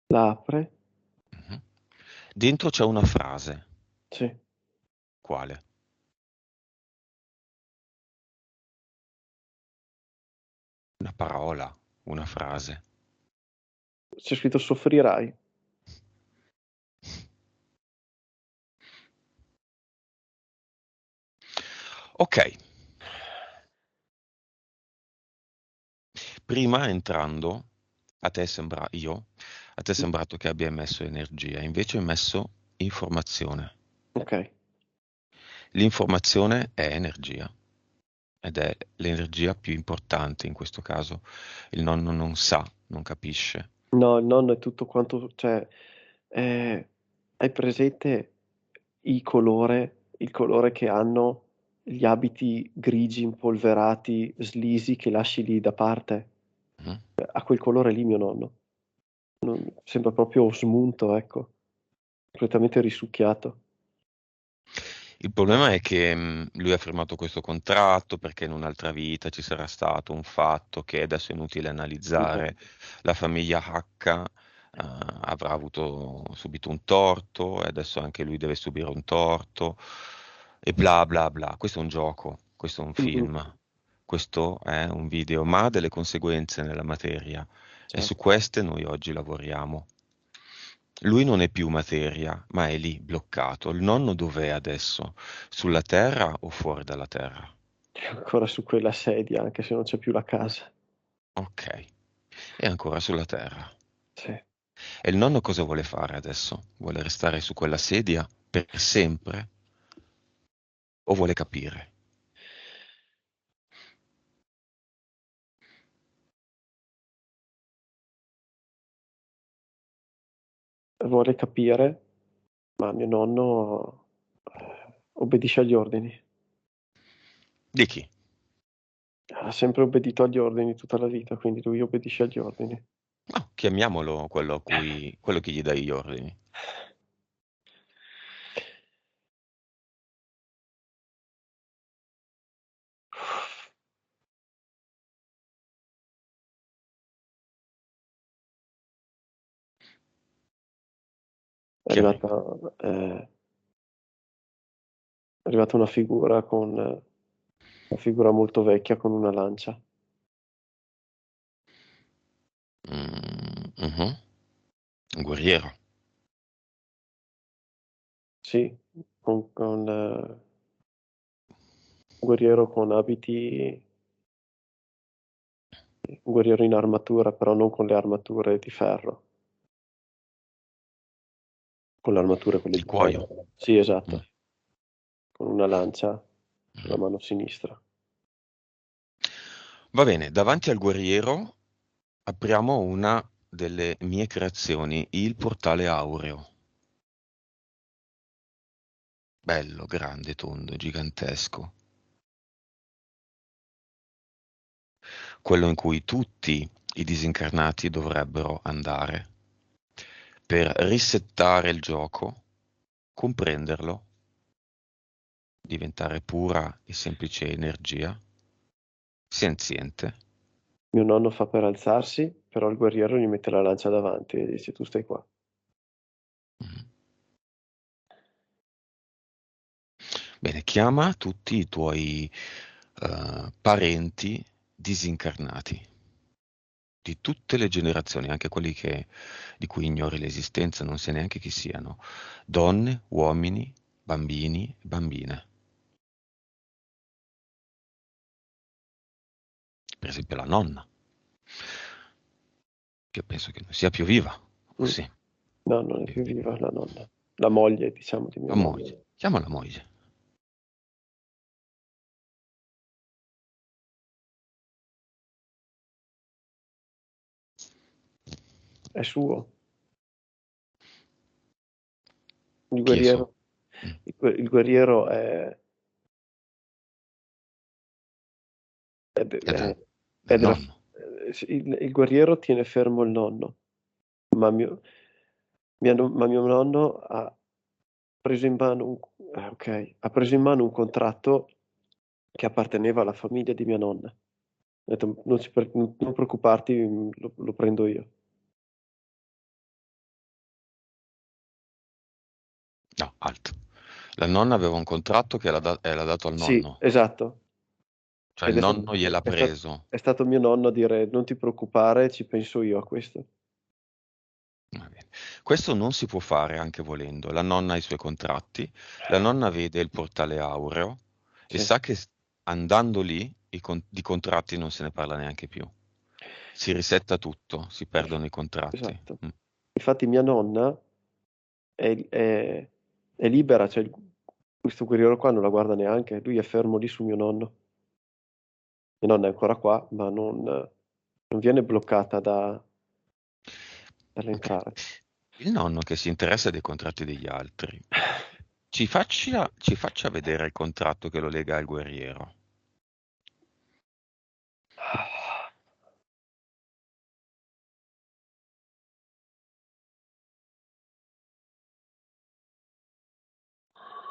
la apre, mhm. Dentro c'è una frase. sì. Quale? Una parola, una frase. C'è scritto soffrirai. Ok, prima entrando, a te è sembrato che abbia messo energia, invece hai messo informazione. Ok, L'informazione è energia ed è l'energia più importante in questo caso. Il nonno non sa, non capisce. no, il nonno è tutto quanto, cioè, eh, hai presente il colore che hanno gli abiti grigi, impolverati, slisi che lasci lì da parte? Mhm. Ha quel colore lì mio nonno. Sembra proprio smunto, ecco, completamente risucchiato. Il problema è che lui ha firmato questo contratto perché in un'altra vita ci sarà stato un fatto che adesso è inutile analizzare. Esatto. La famiglia H avrà subito un torto e adesso anche lui deve subire un torto e bla bla bla. Questo è un gioco, questo è un Mhm, film, questo è un video, ma ha delle conseguenze nella materia e su certo. queste noi oggi lavoriamo. Lui non è più materia, ma è lì, bloccato. Il nonno dov'è adesso? Sulla terra o fuori dalla terra? È ancora su quella sedia, anche se non c'è più la casa. Ok, è ancora sulla terra. Sì. E il nonno cosa vuole fare adesso? Vuole restare su quella sedia per sempre? O vuole capire? Vuole capire, ma mio nonno obbedisce agli ordini. Di chi? Ha sempre obbedito agli ordini tutta la vita, quindi lui obbedisce agli ordini. No, chiamiamolo quello che gli dà gli ordini. È Chi arriva? arrivata, è arrivata una figura una figura molto vecchia con una lancia. Mhm. Un guerriero. Sì, un guerriero con abiti, un guerriero in armatura, però non con le armature di ferro, con le armature quelle Il di pelle. cuoio. Sì, Mm, esatto, con una lancia sulla mhm. mano sinistra. Va bene, davanti al guerriero apriamo una delle mie creazioni, il portale aureo. Bello, grande, tondo, gigantesco. Quello in cui tutti i disincarnati dovrebbero andare per risettare il gioco, comprenderlo, diventare pura e semplice energia, senziente. Mio nonno fa per alzarsi, però il guerriero gli mette la lancia davanti e dice tu stai qua. Mhm. Bene, chiama tutti i tuoi parenti disincarnati di tutte le generazioni, anche di cui ignori l'esistenza, non sai neanche chi siano, donne, uomini, bambini, bambine. Per esempio la nonna, che penso che non sia più viva, o Mm. sì, No, non è più viva la nonna. La moglie, diciamo, di mio la moglie, nonno. chiama la moglie. È suo. Il Chi è su? guerriero, il guerriero è de- È del, è del della, nonno. sì, il guerriero tiene fermo il nonno, ma ma mio nonno ha preso in mano ha preso in mano un contratto che apparteneva alla famiglia di mia nonna. Ho detto, non preoccuparti, lo prendo io. No, alt. La nonna aveva un contratto che era dato al Sì, nonno, esatto. cioè il Ed nonno gliel'ha preso. è stato mio nonno a dire non ti preoccupare, ci penso io a questo. Va bene. Questo non si può fare anche volendo. La nonna ha i suoi contratti, la nonna vede il portale aureo e Sì, sa che andando lì di contratti non se ne parla neanche più. Si risetta tutto, si perdono i contratti. esatto. Mm. Infatti mia nonna è libera, cioè questo guerriero qua non la guarda neanche, lui è fermo lì su mio nonno. Mia nonna è ancora qua, ma non viene bloccata Ok. dall'entrare. Il nonno che si interessa dei contratti degli altri, ci faccia vedere il contratto che lo lega al guerriero.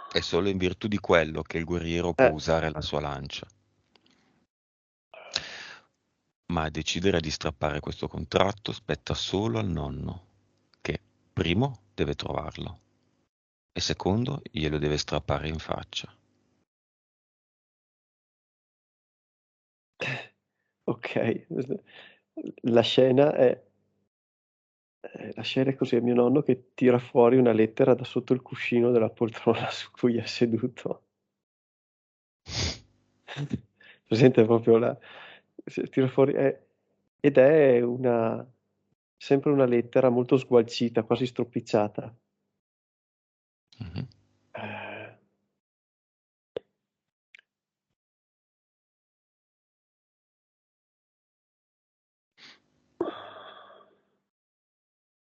È solo in virtù di quello che il guerriero può Eh, usare la sua lancia. Ma a decidere di strappare questo contratto spetta solo al nonno, che primo deve trovarlo e secondo glielo deve strappare in faccia. ok, la scena è, la scena è così, è mio nonno che tira fuori una lettera da sotto il cuscino della poltrona su cui è seduto. Presente proprio tira fuori, ed è sempre una lettera molto sgualcita, quasi stropicciata. Mhm. Eh,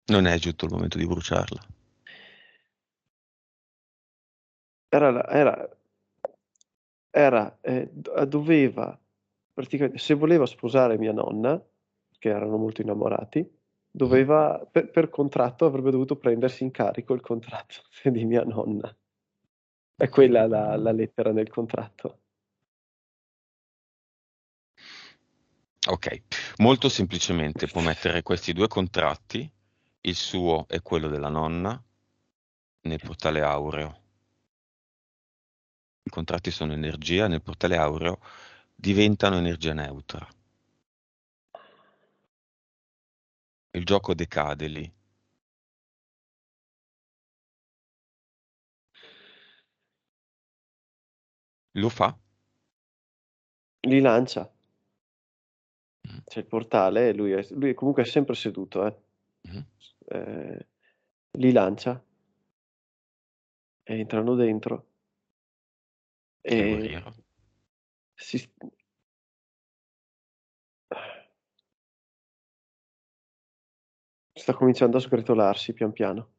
Non è giunto il momento di bruciarla. Era, la- era, doveva, praticamente, se voleva sposare mia nonna, che erano molto innamorati, Mhm. doveva, per contratto, avrebbe dovuto prendersi in carico il contratto di mia nonna. È quella la lettera nel contratto. Ok, molto semplicemente può mettere questi due contratti, il suo e quello della nonna, nel portale aureo. I contratti sono energia, nel portale aureo diventano energia neutra. Il gioco decade lì. Lo fa? Li lancia, Mhm. c'è il portale, e lui comunque è sempre seduto, eh. Mhm. Eh, li lancia e entrano dentro E il e guerriero? si, sta cominciando a sgretolarsi pian piano.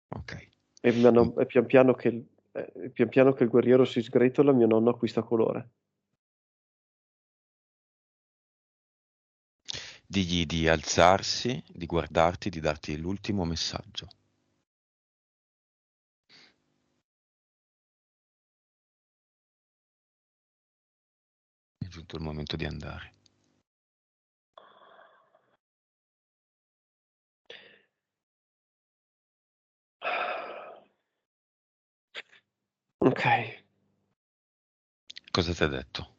Ok. E pian piano che il guerriero si sgretola, mio nonno acquista colore. Digli di alzarsi, di guardarti, di darti l'ultimo messaggio. È giunto il momento di andare. Ok, Cosa ti ha detto?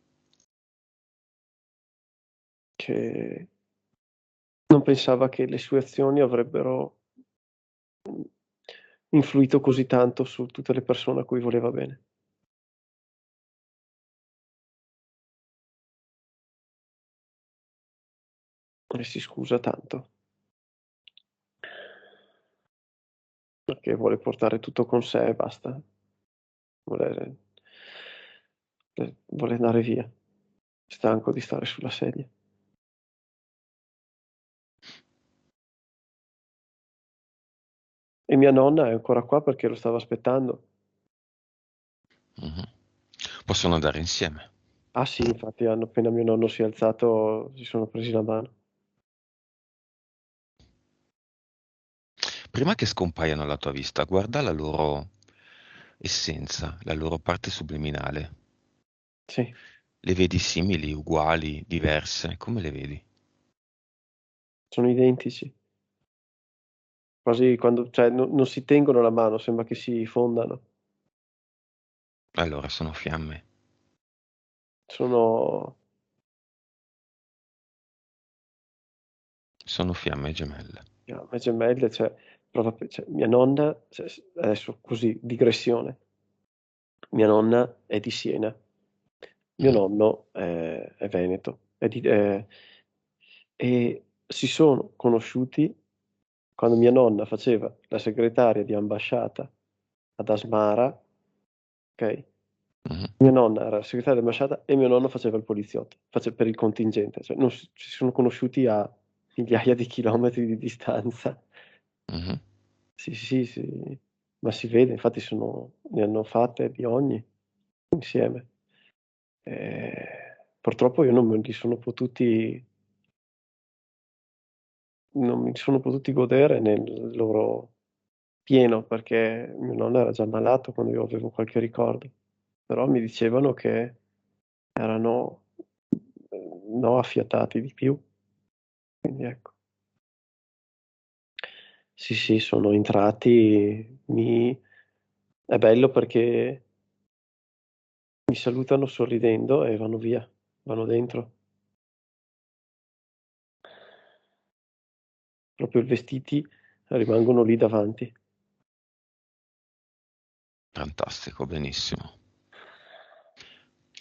che non pensava che le sue azioni avrebbero influito così tanto su tutte le persone a cui voleva bene. E si scusa tanto, perché vuole portare tutto con sé e basta. Vuole, vuole andare via, stanco di stare sulla sedia. E mia nonna è ancora qua perché lo stava aspettando. Mhm. Possono andare insieme. Ah sì, infatti appena mio nonno si è alzato si sono presi la mano. Prima che scompaiano alla tua vista, guarda la loro essenza, la loro parte subliminale. Sì, Le vedi simili, uguali, diverse? Come le vedi? sono identici. Quasi quando, cioè, non si tengono la mano, sembra che si fondano. Allora sono fiamme. Sono, Sono fiamme gemelle. le gemelle, cioè, cioè, mia nonna, cioè, adesso così, digressione. Mia nonna è di Siena, mio Mhm, nonno è veneto, e si sono conosciuti quando mia nonna faceva la segretaria di ambasciata ad Asmara, ok? mhm. Mia nonna era segretaria di ambasciata e mio nonno faceva il poliziotto, per il contingente, cioè, si sono conosciuti a migliaia di chilometri di distanza. Mhm. Sì, sì, sì, ma si vede, infatti ne hanno fatte di ogni insieme. Purtroppo io non me li sono potuti, non mi sono potuti godere nel loro pieno perché mio nonno era già malato quando io avevo qualche ricordo, però mi dicevano che erano no, affiatati di più, quindi ecco. Sì, sì, sono entrati, è bello perché mi salutano sorridendo e vanno via, vanno dentro. Proprio i vestiti rimangono lì davanti. Fantastico, benissimo.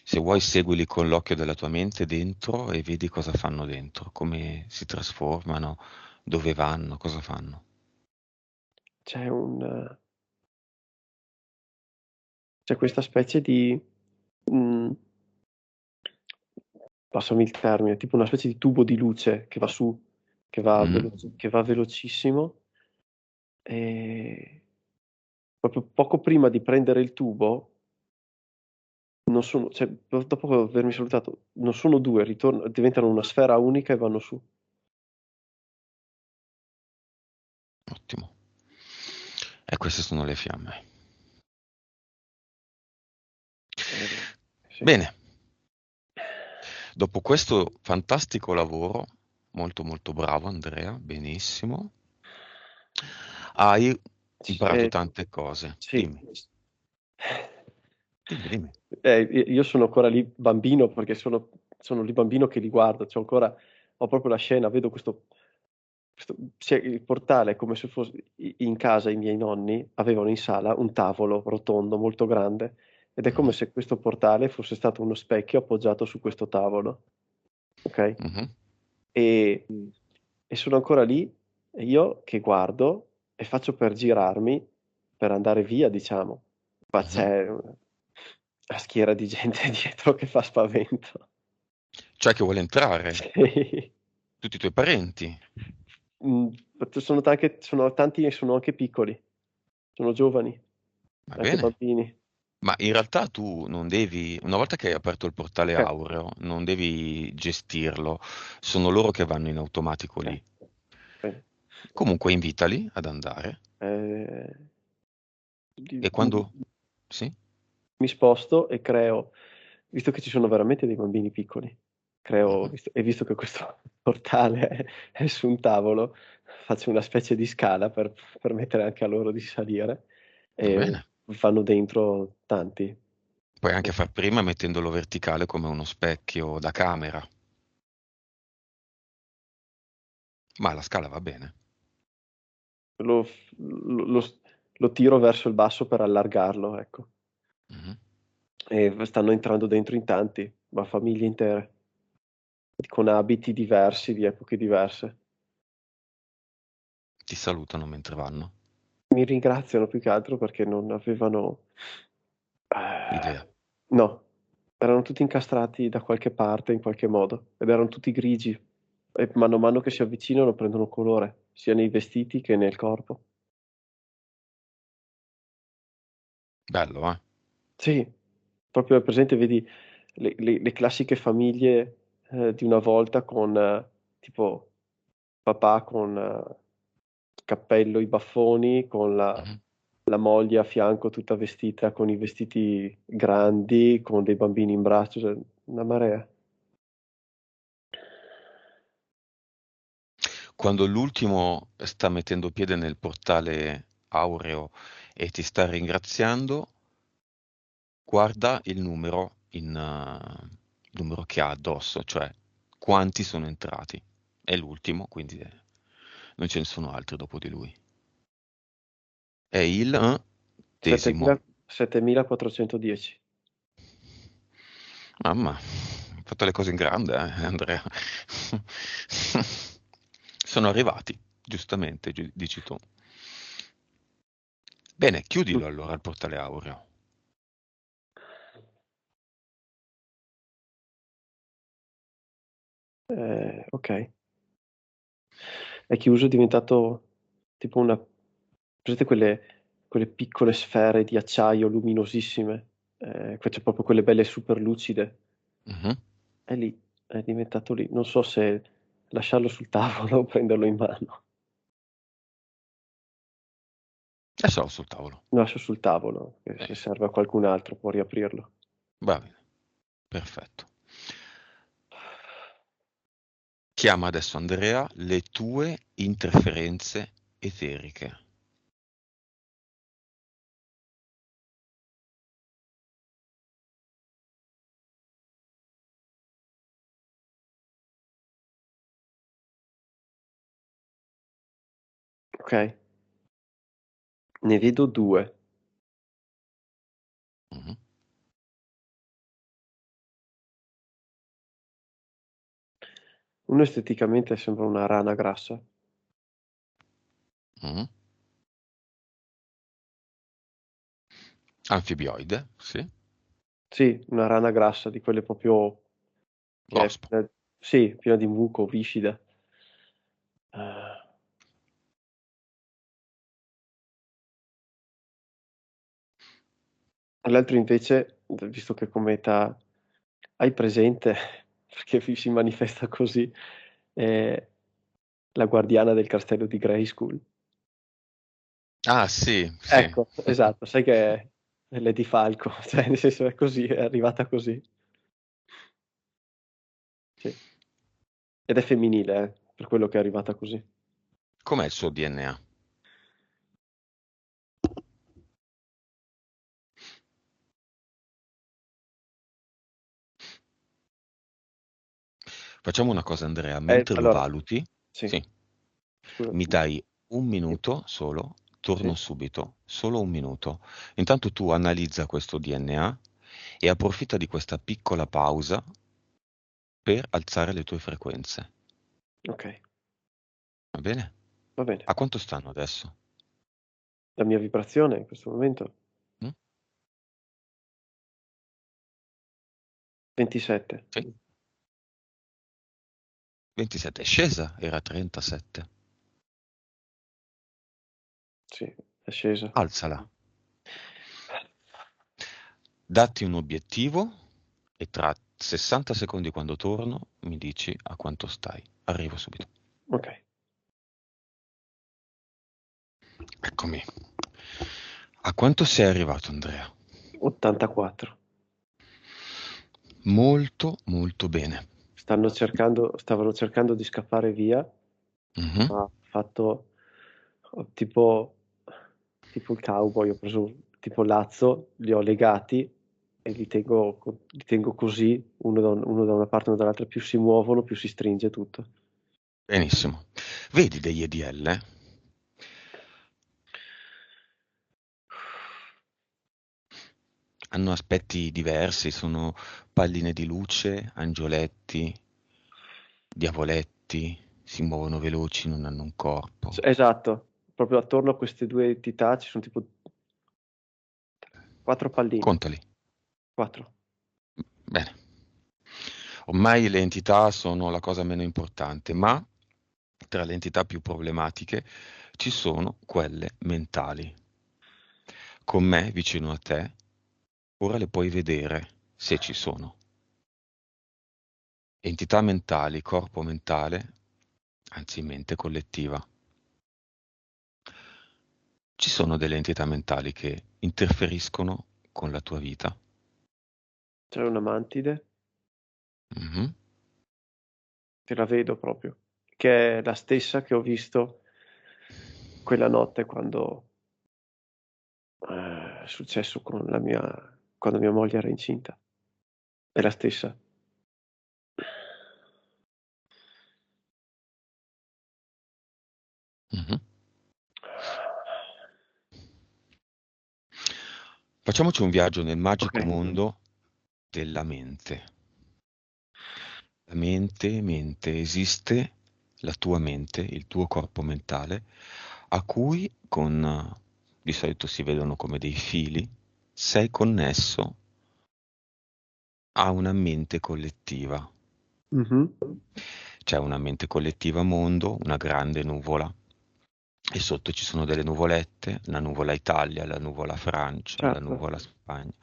Se vuoi seguili con l'occhio della tua mente dentro e vedi cosa fanno dentro, come si trasformano, dove vanno, cosa fanno. C'è un, c'è questa specie di, mh, passami il termine, tipo una specie di tubo di luce che va su, Mhm. che va velocissimo e proprio poco prima di prendere il tubo, non sono, cioè, dopo avermi salutato, non sono due, diventano una sfera unica e vanno su. Ottimo. E queste sono le fiamme. Sì. Bene, dopo questo fantastico lavoro, molto molto bravo Andrea, benissimo, hai imparato tante cose. Sì. Dimmi, dimmi, dimmi. Io sono ancora lì bambino perché sono lì bambino che li guardo, ho proprio la scena, vedo cioè, il portale è come se fosse in casa i miei nonni avevano in sala un tavolo rotondo molto grande ed è come Mhm, se questo portale fosse stato uno specchio appoggiato su questo tavolo, ok? mhm, E, e sono ancora lì e io che guardo e faccio per girarmi per andare via, diciamo, ma mhm. c'è una schiera di gente dietro che fa spavento. Cioè che vuole entrare, Sì. tutti i tuoi parenti, Mm, sono tanti e sono anche piccoli, sono giovani, va anche bene. bambini. Ma in realtà tu non devi, una volta che hai aperto il portale Ok, aureo, non devi gestirlo, sono loro che vanno in automatico ok, lì. bene. Comunque invitali ad andare Eh, e quando... Sì? mi sposto e creo, visto che ci sono veramente dei bambini piccoli, Mhm. e visto che questo portale è su un tavolo, faccio una specie di scala per permettere anche a loro di salire Va e bene. vanno dentro tanti. Puoi anche far prima mettendolo verticale come uno specchio da camera, ma la scala va bene. Lo, lo- lo- lo tiro verso il basso per allargarlo, ecco. Mhm. E stanno entrando dentro in tanti, ma famiglie intere, con abiti diversi, di epoche diverse. Ti salutano mentre vanno. Mi ringraziano più che altro perché non avevano... Idea. no, erano tutti incastrati da qualche parte, in qualche modo, ed erano tutti grigi. E mano a mano che si avvicinano prendono colore, sia nei vestiti che nel corpo. Bello, eh? Sì, proprio è presente, vedi le classiche famiglie di una volta con tipo papà con il cappello, i baffoni, con Mhm. la moglie a fianco tutta vestita con i vestiti grandi, con dei bambini in braccio, cioè, una marea. Quando l'ultimo sta mettendo piede nel portale aureo e ti sta ringraziando, guarda il numero che ha addosso, cioè quanti sono entrati. È l'ultimo, quindi non ce ne sono altri dopo di lui. È il 7.000 desimo. 7.410. Mamma, hai fatto le cose in grande, Andrea. Sono arrivati, giustamente, dici tu. Bene, Mm. chiudilo allora il portale aureo. Ok. È chiuso, è diventato tipo una... Presente quelle piccole sfere di acciaio luminosissime? Qua c'è proprio quelle belle super lucide. Mhm. È lì, è diventato lì. Non so se lasciarlo sul tavolo o prenderlo in mano. E sono sul tavolo. Lo lascio sul tavolo, che se Bene, serve a qualcun altro può riaprirlo. va bene, perfetto. Chiama adesso Andrea le tue interferenze eteriche. Ok? Ne vedo due. Mhm, Uno esteticamente sembra una rana grassa. mhm. Anfibioide, sì. Sì, una rana grassa di quelle proprio che è Wasp. sì, piena di muco, viscida. Eh, L'altro invece, visto che come età hai presente, perché si manifesta così, è la guardiana del castello di Grayskull. Ah, sì, sì. Ecco, esatto, sai che è Lady Falco, cioè nel senso è così, è arrivata così. Sì. Ed è femminile, per quello che è arrivata così. Com'è il suo DNA? Facciamo una cosa, Andrea, mentre lo Allora, valuti, sì, sì, scusa. mi dai un Sì, minuto solo, torno sì, subito, solo un minuto. Intanto tu analizza questo DNA e approfitta di questa piccola pausa per alzare le tue frequenze. ok, Va bene? va bene. A quanto stanno adesso? La mia vibrazione in questo momento, Mm? 27. Sì, 27. È scesa, era 37. Sì, è scesa. Alzala. Datti un obiettivo e tra 60 secondi quando torno mi dici a quanto stai. Arrivo subito. Ok. Eccomi. A quanto sei arrivato, Andrea? 84. Molto, molto bene. Stavano cercando di scappare via, Mhm. ma ho fatto ho tipo il cowboy, ho preso tipo il lazzo, li ho legati e li tengo così, uno da una parte e uno dall'altra, più si muovono, più si stringe tutto. Benissimo. Vedi degli EDL? Hanno aspetti diversi, sono palline di luce, angioletti, diavoletti, si muovono veloci, non hanno un corpo. Esatto, proprio attorno a queste due entità ci sono tipo quattro palline. Contali. Quattro. Bene. Ormai le entità sono la cosa meno importante, ma tra le entità più problematiche ci sono quelle mentali. Con me vicino a te, ora le puoi vedere se ci sono. Entità mentali, corpo mentale, anzi mente collettiva. Ci sono delle entità mentali che interferiscono con la tua vita? C'è una mantide, Mhm. che la vedo proprio, che è la stessa che ho visto quella notte quando è successo con quando mia moglie era incinta. È la stessa. Mhm. Facciamoci un viaggio nel Ok. magico mondo della mente. La mente, esiste la tua mente, il tuo corpo mentale, a cui di solito si vedono come dei fili, sei connesso a una mente collettiva. Mhm. C'è una mente collettiva mondo, una grande nuvola, e sotto ci sono delle nuvolette, la nuvola Italia, la nuvola Francia, la Certo. nuvola Spagna.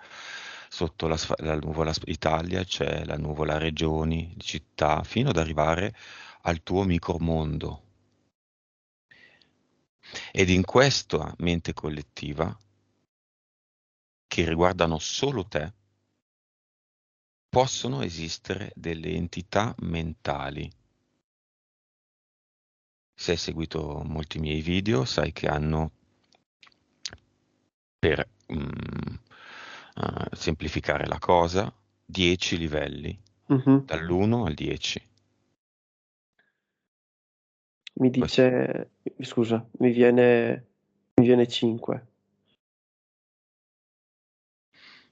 Sotto la nuvola Italia c'è la nuvola regioni, città, fino ad arrivare al tuo micromondo. Ed in questa mente collettiva, che riguardano solo te, possono esistere delle entità mentali. Se hai seguito molti miei video, sai che hanno, per semplificare la cosa, 10 livelli, Mhm. dall'1 al 10. Mi Questo. dice, scusa, mi viene 5.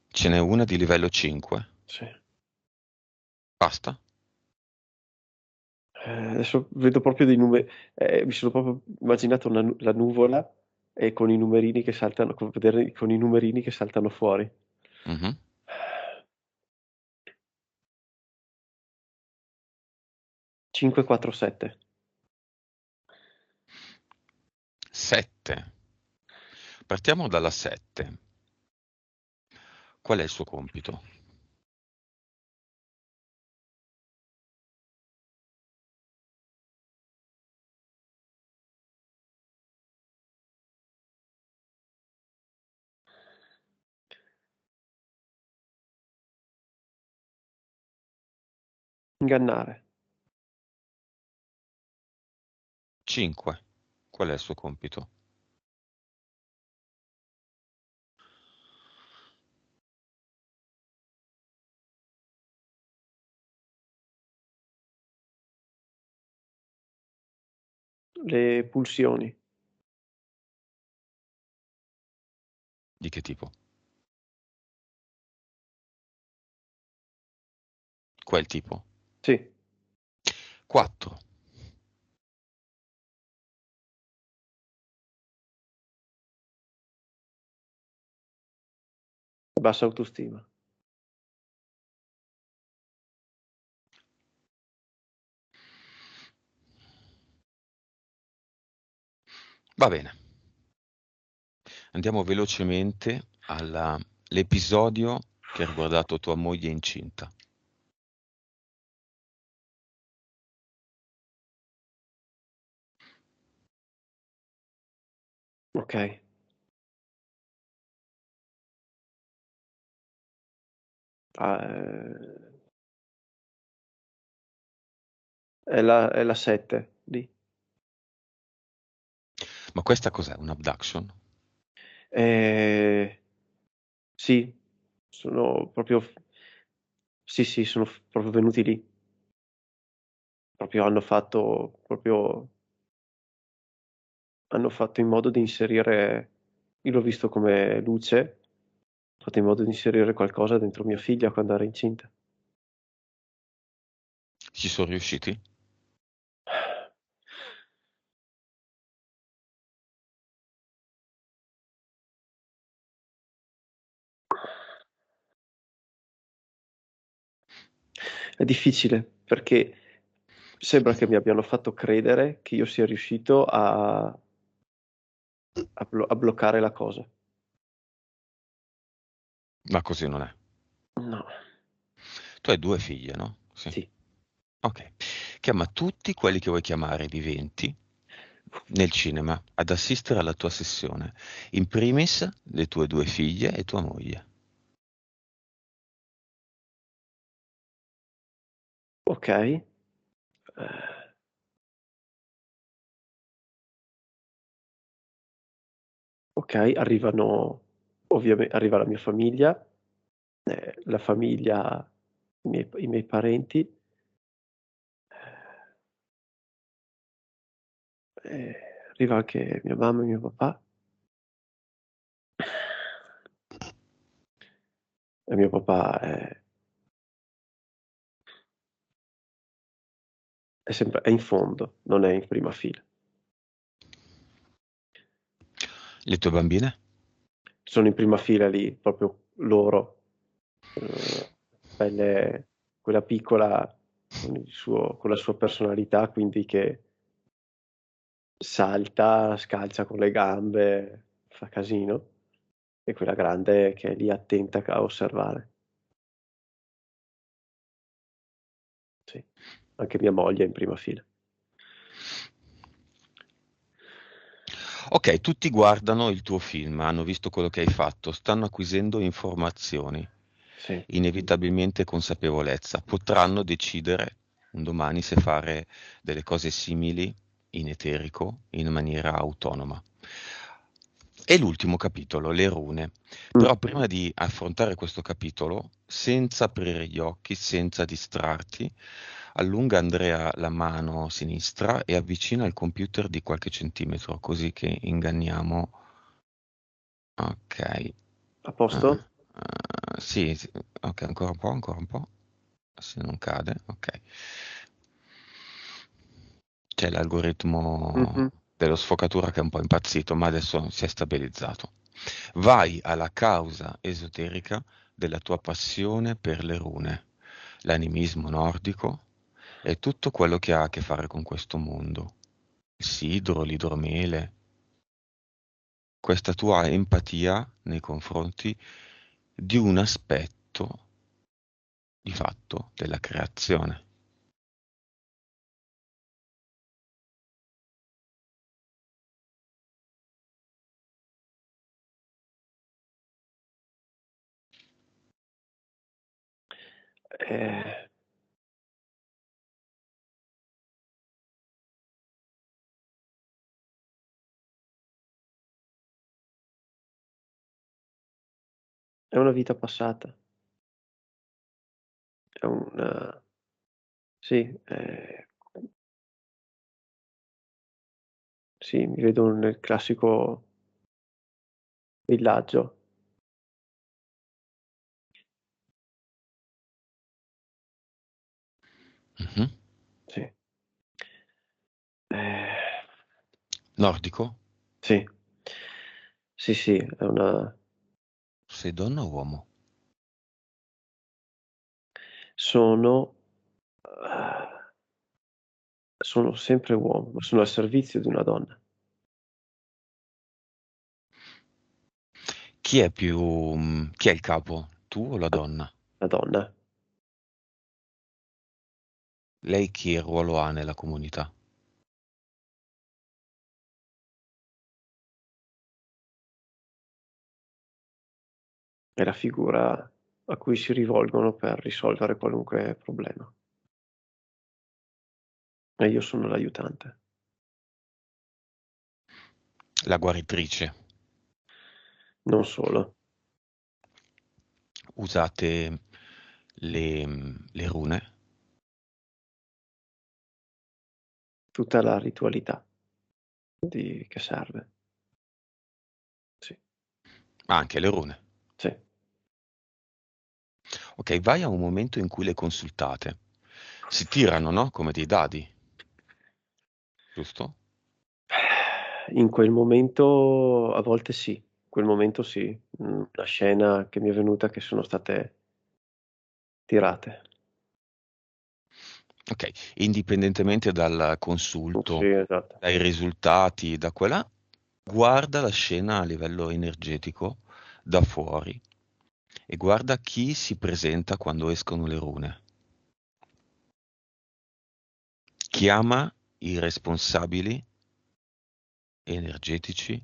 Ce n'è una di livello 5. Sì. Basta? Adesso vedo proprio dei numeri, mi sono proprio immaginato la nuvola e con i numerini che saltano, con i numerini che saltano fuori. Mhm. 5, 4, 7. 7. Partiamo dalla 7. Qual è il suo compito? Ingannare. 5. Qual è il suo compito? Le pulsioni. Di che tipo? Quel tipo? Sì. 4. Bassa autostima. Va bene. Andiamo velocemente all'episodio che ha riguardato tua moglie incinta. Ok. Ah, è la 7 lì. Ma questa cos'è? Un abduction? Eh, sì, sono proprio, sì, sì, sono proprio venuti lì. Proprio hanno fatto in modo di inserire, io l'ho visto come luce, hanno fatto in modo di inserire qualcosa dentro mia figlia quando era incinta. Ci sono riusciti? È difficile perché sembra che mi abbiano fatto credere che io sia riuscito a bloccare la cosa. Ma così non è. No, Tu hai 2 figlie, no? Sì. sì, Ok. Chiama tutti quelli che vuoi chiamare viventi, nel cinema ad assistere alla tua sessione. In primis le tue 2 figlie e tua moglie. Ok. Eh, ok, ovviamente arriva la mia famiglia, la famiglia, i miei parenti, eh, arriva anche mia mamma e mio papà. E mio papà è in fondo, non è in prima fila. Le tue bambine? Sono in prima fila lì, proprio loro, eh, quella piccola con la sua personalità, quindi che salta, scalza con le gambe, fa casino, e quella grande che è lì attenta a osservare. Sì. Anche mia moglie è in prima fila. Ok, tutti guardano il tuo film, hanno visto quello che hai fatto, stanno acquisendo informazioni, Sì. inevitabilmente consapevolezza. Potranno decidere un domani se fare delle cose simili in eterico, in maniera autonoma. E l'ultimo capitolo, le rune. Mm. Però prima di affrontare questo capitolo, senza aprire gli occhi, senza distrarti, allunga Andrea la mano sinistra e avvicina il computer di qualche centimetro, così che inganniamo. Ok. A posto? Sì, sì, ok, ancora un po'. Se non cade, ok. C'è l'algoritmo Mhm. dello sfocatura che è un po' impazzito, ma adesso si è stabilizzato. Vai alla causa esoterica della tua passione per le rune, l'animismo nordico e tutto quello che ha a che fare con questo mondo. Il sidro, l'idromele, questa tua empatia nei confronti di un aspetto di fatto della creazione. Eh, è una vita passata. È un... sì, sì, mi vedo nel classico villaggio. Mhm. Sì. Eh, Nordico? sì. Sì, sì, è una... Sei donna o uomo? Sono... eh, sono sempre uomo, ma sono al servizio di una donna. Chi è il capo? Tu o la donna? La donna Lei che ruolo ha nella comunità? è la figura a cui si rivolgono per risolvere qualunque problema. E io sono l'aiutante. La guaritrice. Non solo. Usate le rune? Tutta la ritualità che serve. Sì, Ah, anche le rune. sì. Ok, vai a un momento in cui le consultate. Si tirano, no? Come dei dadi, giusto? In quel momento, a volte sì, in quel momento sì. Una scena che mi è venuta che sono state tirate. Ok, indipendentemente dal Sì, consulto, esatto. dai risultati, da quella, guarda la scena a livello energetico da fuori e guarda chi si presenta quando escono le rune. Chiama i responsabili energetici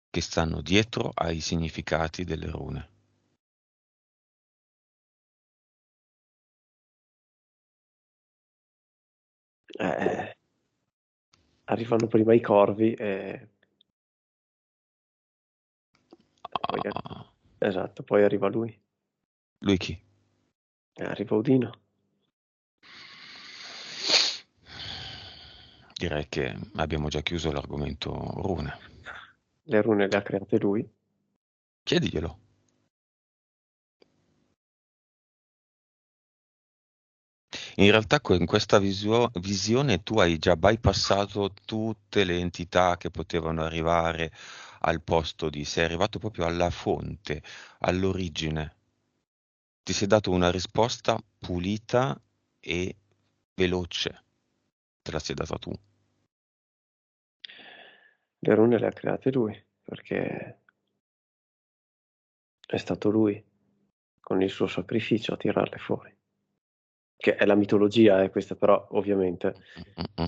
che stanno dietro ai significati delle rune. Arrivano prima i corvi e poi, Ah, esatto, poi arriva lui. lui chi? Arriva Odino. Direi che abbiamo già chiuso l'argomento rune. Le rune le ha create lui. Chiediglielo. In realtà in questa visione tu hai già bypassato tutte le entità che potevano arrivare al posto di, sei arrivato proprio alla fonte, all'origine. Ti sei dato una risposta pulita e veloce. Te la sei data tu. Le rune le ha create lui, perché è stato lui, con il suo sacrificio, a tirarle fuori. Che è la mitologia, questa, però ovviamente Mm-mm.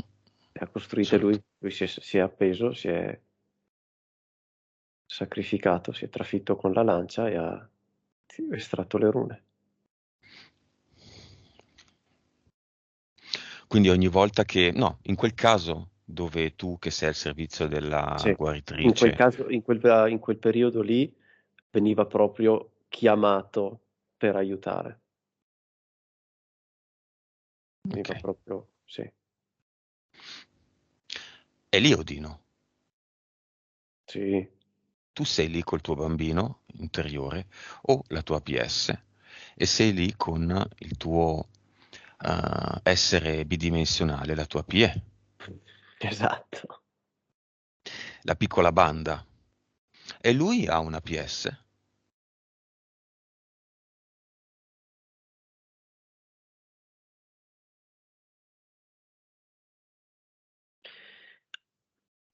le ha costruite Certo. lui si è appeso, si è sacrificato, si è trafitto con la lancia e ha estratto le rune. Quindi ogni volta che, no, in quel caso dove tu che sei al servizio della Sì, in quel guaritrice, caso, in quel periodo lì, veniva proprio chiamato per aiutare. ok, Veniva proprio, sì, è lì Odino. sì, Tu sei lì col tuo bambino interiore o la tua PS e sei lì con il tuo essere bidimensionale, la tua PE, esatto. la piccola banda. E lui ha una PS.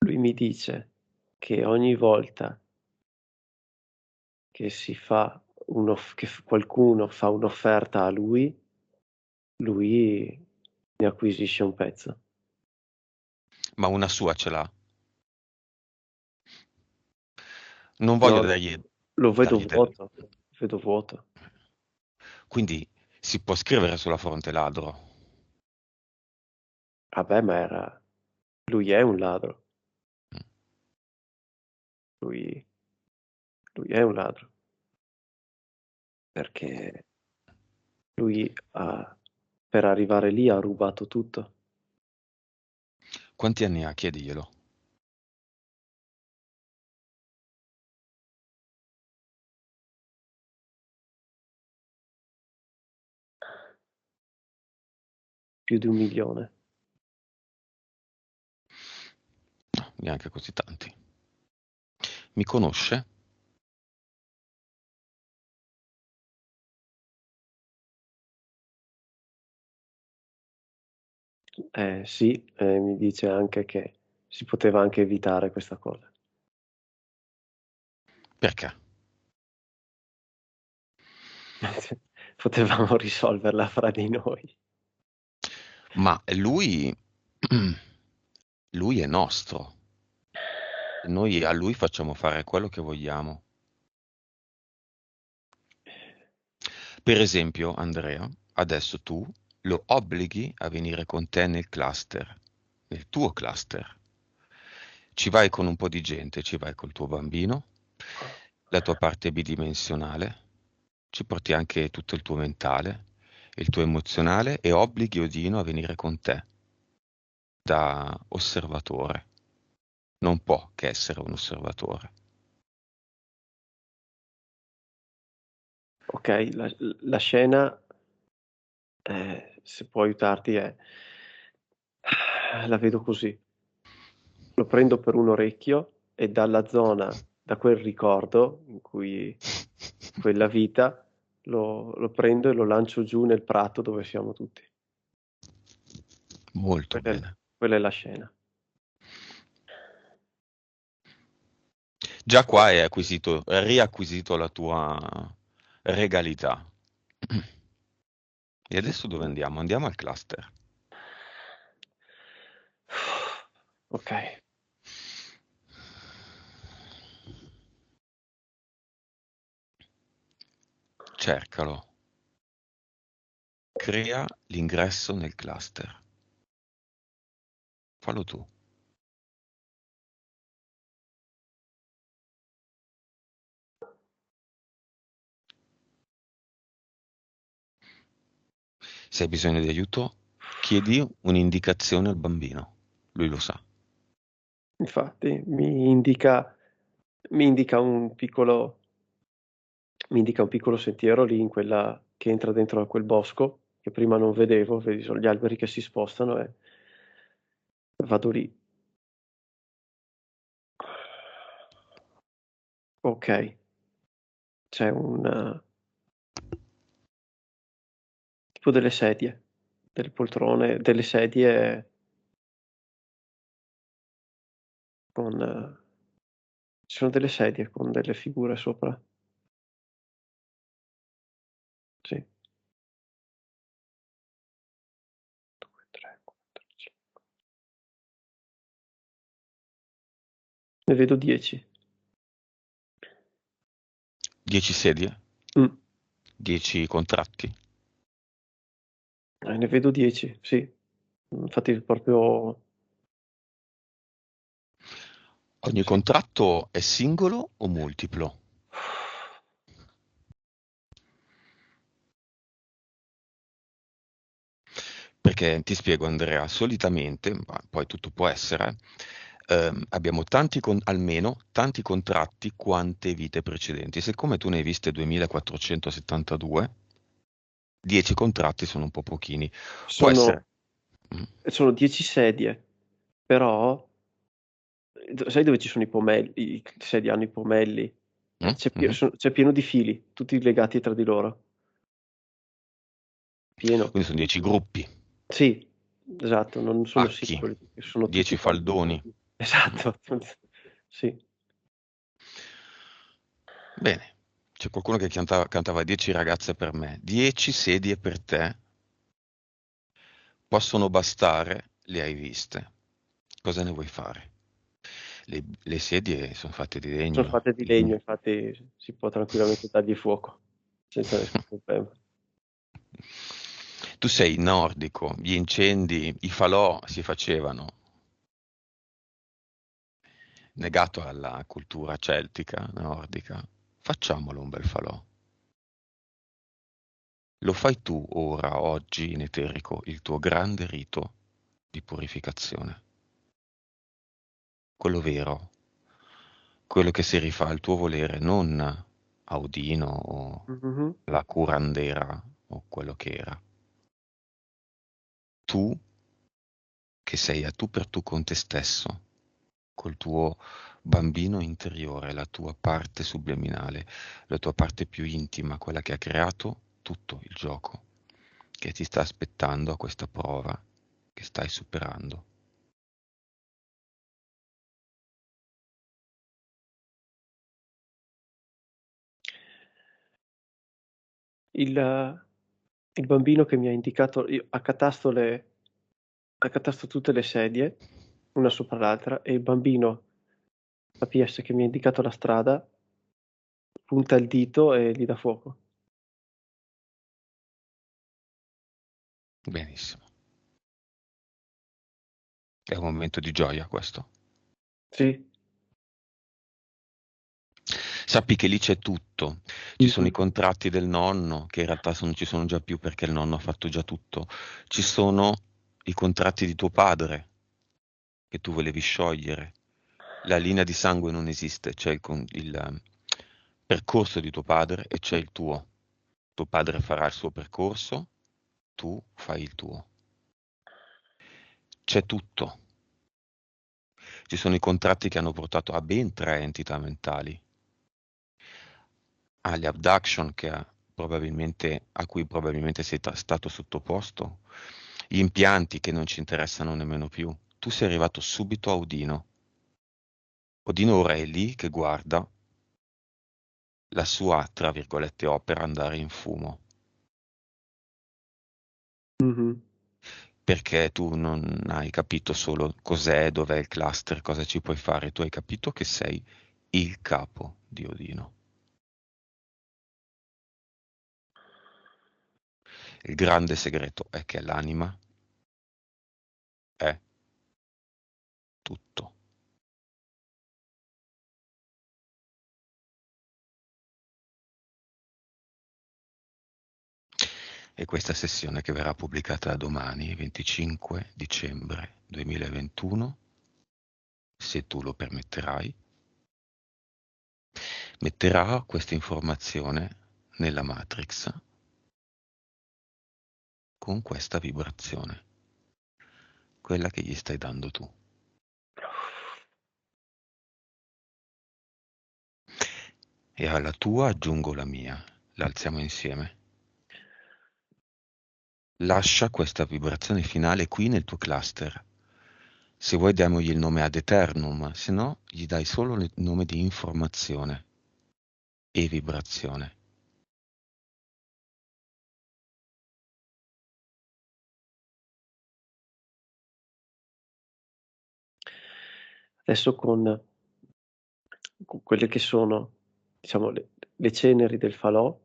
Lui mi dice che ogni volta che qualcuno fa un'offerta a lui, lui ne acquisisce un pezzo. Ma una sua ce l'ha. Non voglio No, dargli del... vedo vuoto. Quindi si può scrivere sulla fronte ladro. Vabbè, lui è un ladro, lui, lui è un ladro, perché lui per arrivare lì ha rubato tutto. Quanti anni ha? Chiediglielo. Più di 1 milione. No, neanche così tanti. Mi conosce? Sì, mi dice anche che si poteva anche evitare questa cosa. Perché? Potevamo risolverla fra di noi. Ma lui, lui è nostro. Noi a lui facciamo fare quello che vogliamo. Per esempio, Andrea, adesso tu lo obblighi a venire con te nel cluster, nel tuo cluster. Ci vai con un po' di gente, ci vai col tuo bambino, la tua parte bidimensionale, ci porti anche tutto il tuo mentale, il tuo emozionale e obblighi Odino a venire con te da osservatore. Non può che essere un osservatore. Ok, la scena, se può aiutarti, la vedo così. Lo prendo per un orecchio e dalla zona, da quel ricordo in cui quella vita, lo prendo e lo lancio giù nel prato dove siamo tutti. Molto bene. Quella è la scena. Già qua hai riacquisito la tua regalità. E adesso dove andiamo? Andiamo al cluster. Ok. cercalo. Crea l'ingresso nel cluster. Fallo tu. Se hai bisogno di aiuto, chiedi un'indicazione al bambino. Lui lo sa. Infatti, mi indica un piccolo sentiero lì in quella che entra dentro a quel bosco che prima non vedevo, vedi sono gli alberi che si spostano e vado lì. Ok, c'è tipo delle sedie, delle poltrone, delle sedie con... ci sono delle sedie con delle figure sopra. Sì. 2, 3, 4, 5. Ne vedo 10. 10 sedie, Mm. 10 contratti. Ne vedo 10, sì. Infatti proprio... Ogni Sì. contratto è singolo o multiplo? Perché ti spiego Andrea, solitamente, ma poi tutto può essere, abbiamo almeno tanti contratti quante vite precedenti. Siccome tu ne hai viste 2472, 10 contratti sono un po' pochini. Può Sono, essere. Mm, sono 10 sedie, però sai dove ci sono i pomelli? I sedie hanno i pomelli. mhm. C'è pieno di fili, tutti legati tra di loro. Pieno. Quindi sono 10 gruppi, Sì, esatto, non sono pacchi, singoli, sono 10 tutti quanti. faldoni. Esatto, sì. Bene, c'è qualcuno che cantava 10 ragazze per me, 10 sedie per te, possono bastare, le hai viste. Cosa ne vuoi fare? Le sedie sono fatte di Sono legno, fatte di legno, infatti si può tranquillamente dargli fuoco, senza nessun problema. Tu sei nordico, gli incendi, i falò si facevano, negato alla cultura celtica, nordica. Facciamolo un bel falò. Lo fai tu ora, oggi, in eterico, il tuo grande rito di purificazione. Quello vero, quello che si rifà al tuo volere, non a Odino o Mhm. la curandera o quello che era. Tu che sei a tu per tu con te stesso, col tuo bambino interiore, la tua parte subliminale, la tua parte più intima, quella che ha creato tutto il gioco, che ti sta aspettando a questa prova che stai superando. Il, il bambino che mi ha indicato, accatasto tutte le sedie, una sopra l'altra, e il bambino, APS, che mi ha indicato la strada, punta il dito e gli dà fuoco. Benissimo. È un momento di gioia questo. Sì. Sappi che lì c'è tutto. Ci sono i Mhm. contratti del nonno, che in realtà non ci sono già più perché il nonno ha fatto già tutto. Ci sono i contratti di tuo padre, che tu volevi sciogliere. La linea di sangue non esiste, c'è il percorso di tuo padre e c'è il tuo. Tuo padre farà il suo percorso, tu fai il tuo. C'è tutto. Ci sono i contratti che hanno portato a ben 3 entità mentali. Agli abduction a cui probabilmente sei stato sottoposto, gli impianti che non ci interessano nemmeno più. Tu sei arrivato subito a Odino. Odino ora è lì che guarda la sua, tra virgolette, opera andare in fumo, Mhm. perché tu non hai capito solo cos'è, dov'è il cluster, cosa ci puoi fare, tu hai capito che sei il capo di Odino. Il grande segreto è che l'anima è tutto. E questa sessione che verrà pubblicata domani, 25 dicembre 2021, se tu lo permetterai, metterà questa informazione nella Matrix con questa vibrazione, quella che gli stai dando tu. E alla tua aggiungo la mia, la alziamo insieme. Lascia questa vibrazione finale qui nel tuo cluster. Se vuoi diamogli il nome ad eternum, se no gli dai solo il nome di informazione e vibrazione. Adesso con quelle che sono, diciamo, le ceneri del falò,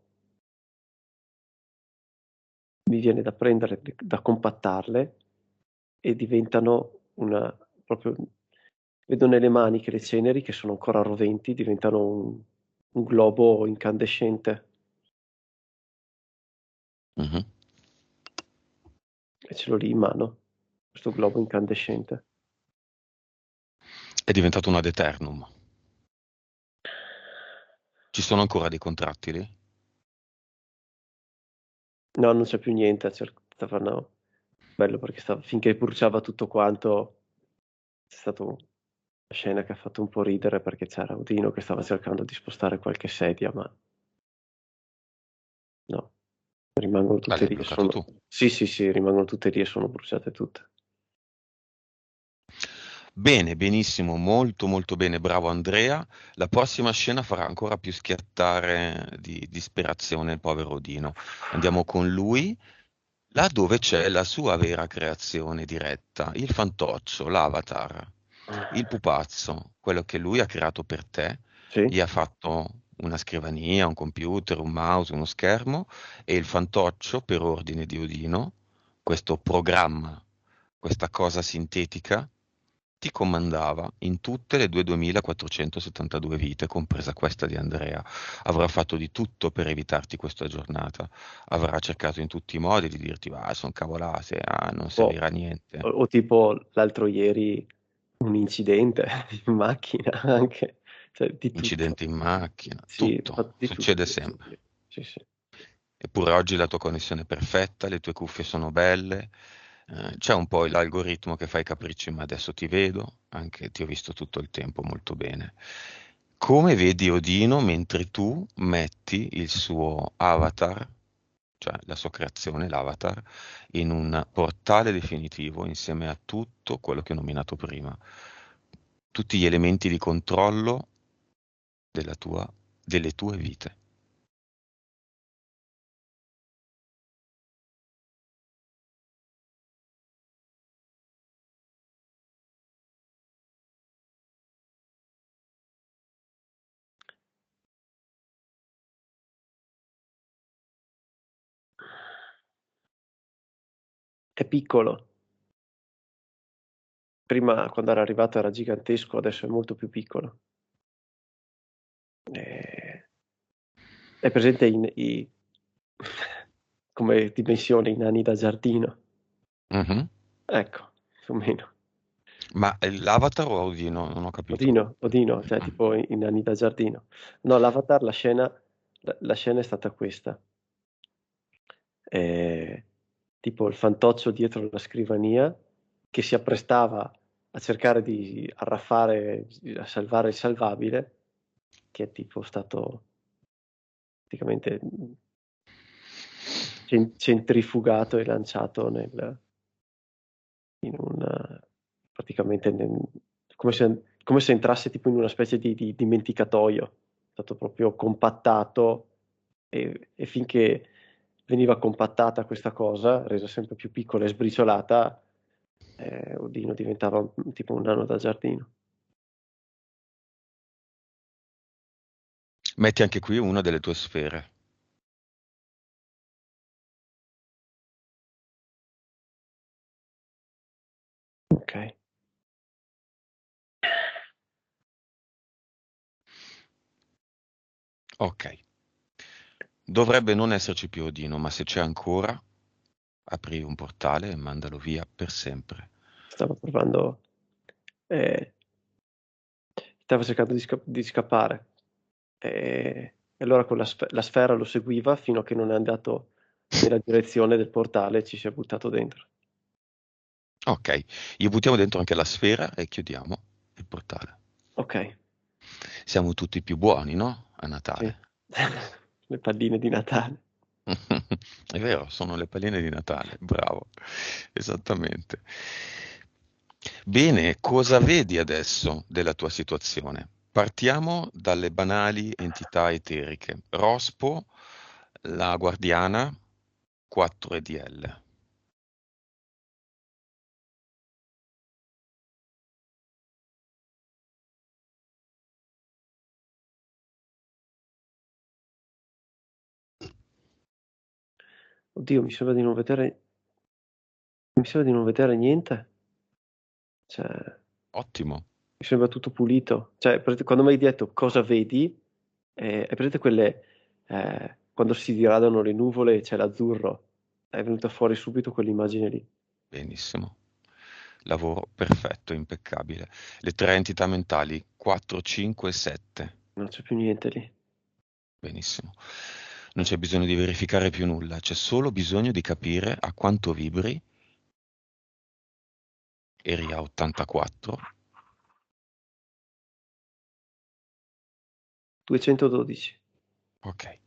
mi viene da prendere, da compattarle e diventano proprio, vedo nelle mani che le ceneri, che sono ancora roventi, diventano un globo incandescente Mhm. e ce l'ho lì in mano, questo globo incandescente. È diventato un ad eternum. Ci sono ancora dei contratti lì? No, non c'è più niente, no. Bello perché finché bruciava tutto quanto, c'è stata una scena che ha fatto un po' ridere perché c'era Odino che stava cercando di spostare qualche sedia, ma no, rimangono Ah, tutte l'hai lì e bloccato sono... tu. Sì, sì, sì, rimangono tutte lì e sono bruciate tutte. Bene, benissimo, molto molto bene, bravo Andrea. La prossima scena farà ancora più schiattare di disperazione il povero Dino. Andiamo con lui, là dove c'è la sua vera creazione diretta, il fantoccio, l'avatar, il pupazzo, quello che lui ha creato per te, Sì? gli ha fatto una scrivania, un computer, un mouse, uno schermo e il fantoccio, per ordine di Odino, questo programma, questa cosa sintetica, ti comandava in tutte le 2472 vite, compresa questa di Andrea. Avrà fatto di tutto per evitarti questa giornata. Avrà cercato in tutti i modi di dirti, va, sono cavolate, non O, servirà a niente. o tipo l'altro ieri un incidente in macchina anche, cioè di tutto. Incidenti in macchina, Sì, ho tutto, fatto di tutto succede questo. sempre. Sì, sì. Eppure oggi la tua connessione è perfetta, le tue cuffie sono belle, c'è un po' l'algoritmo che fa i capricci, ma adesso ti vedo, anche ti ho visto tutto il tempo molto bene. Come vedi Odino mentre tu metti il suo avatar, cioè la sua creazione, l'avatar, in un portale definitivo insieme a tutto quello che ho nominato prima, tutti gli elementi di controllo delle tue vite. È piccolo. Prima, quando era arrivato, era gigantesco, adesso è molto più piccolo. Eh, È presente come dimensione i nani da giardino? Mhm. Ecco, più o meno. Ma è l'avatar o Odino? Non ho capito. Odino, cioè Ah, tipo i nani da giardino. No, l'Avatar, la scena è stata questa. Eh, tipo il fantoccio dietro la scrivania che si apprestava a cercare di arraffare, a salvare il salvabile, che è tipo stato praticamente centrifugato e lanciato in un, praticamente come se entrasse tipo in una specie di dimenticatoio. È stato proprio compattato e finché veniva compattata questa cosa, resa sempre più piccola e sbriciolata, Odino diventava tipo un nano da giardino. metti anche qui una delle tue sfere. Ok. Dovrebbe non esserci più Odino, ma se c'è ancora, apri un portale e mandalo via per sempre. Stava provando, eh, stava cercando di scappare. E allora con la sfera lo seguiva fino a che non è andato nella direzione del portale e ci si è buttato dentro. Ok, gli buttiamo dentro anche la sfera e chiudiamo il portale. Ok, Siamo tutti più buoni, no? A sì. Natale. Le palline di Natale. È vero, sono le palline di Natale, bravo, esattamente. Bene, cosa vedi adesso della tua situazione? Partiamo dalle banali entità eteriche. Rospo, la guardiana, 4 EDL. Oddio, mi sembra di non vedere niente. Cioè, Ottimo, mi sembra tutto pulito. Cioè, quando mi hai detto cosa vedi, è presente quando si diradano le nuvole e c'è l'azzurro. È venuta fuori subito quell'immagine lì. benissimo. Lavoro perfetto, impeccabile. Le tre entità mentali, 4, 5 e 7. Non c'è più niente lì. Benissimo. Non c'è bisogno di verificare più nulla, c'è solo bisogno di capire a quanto vibri. Eri a 84. 212. Ok.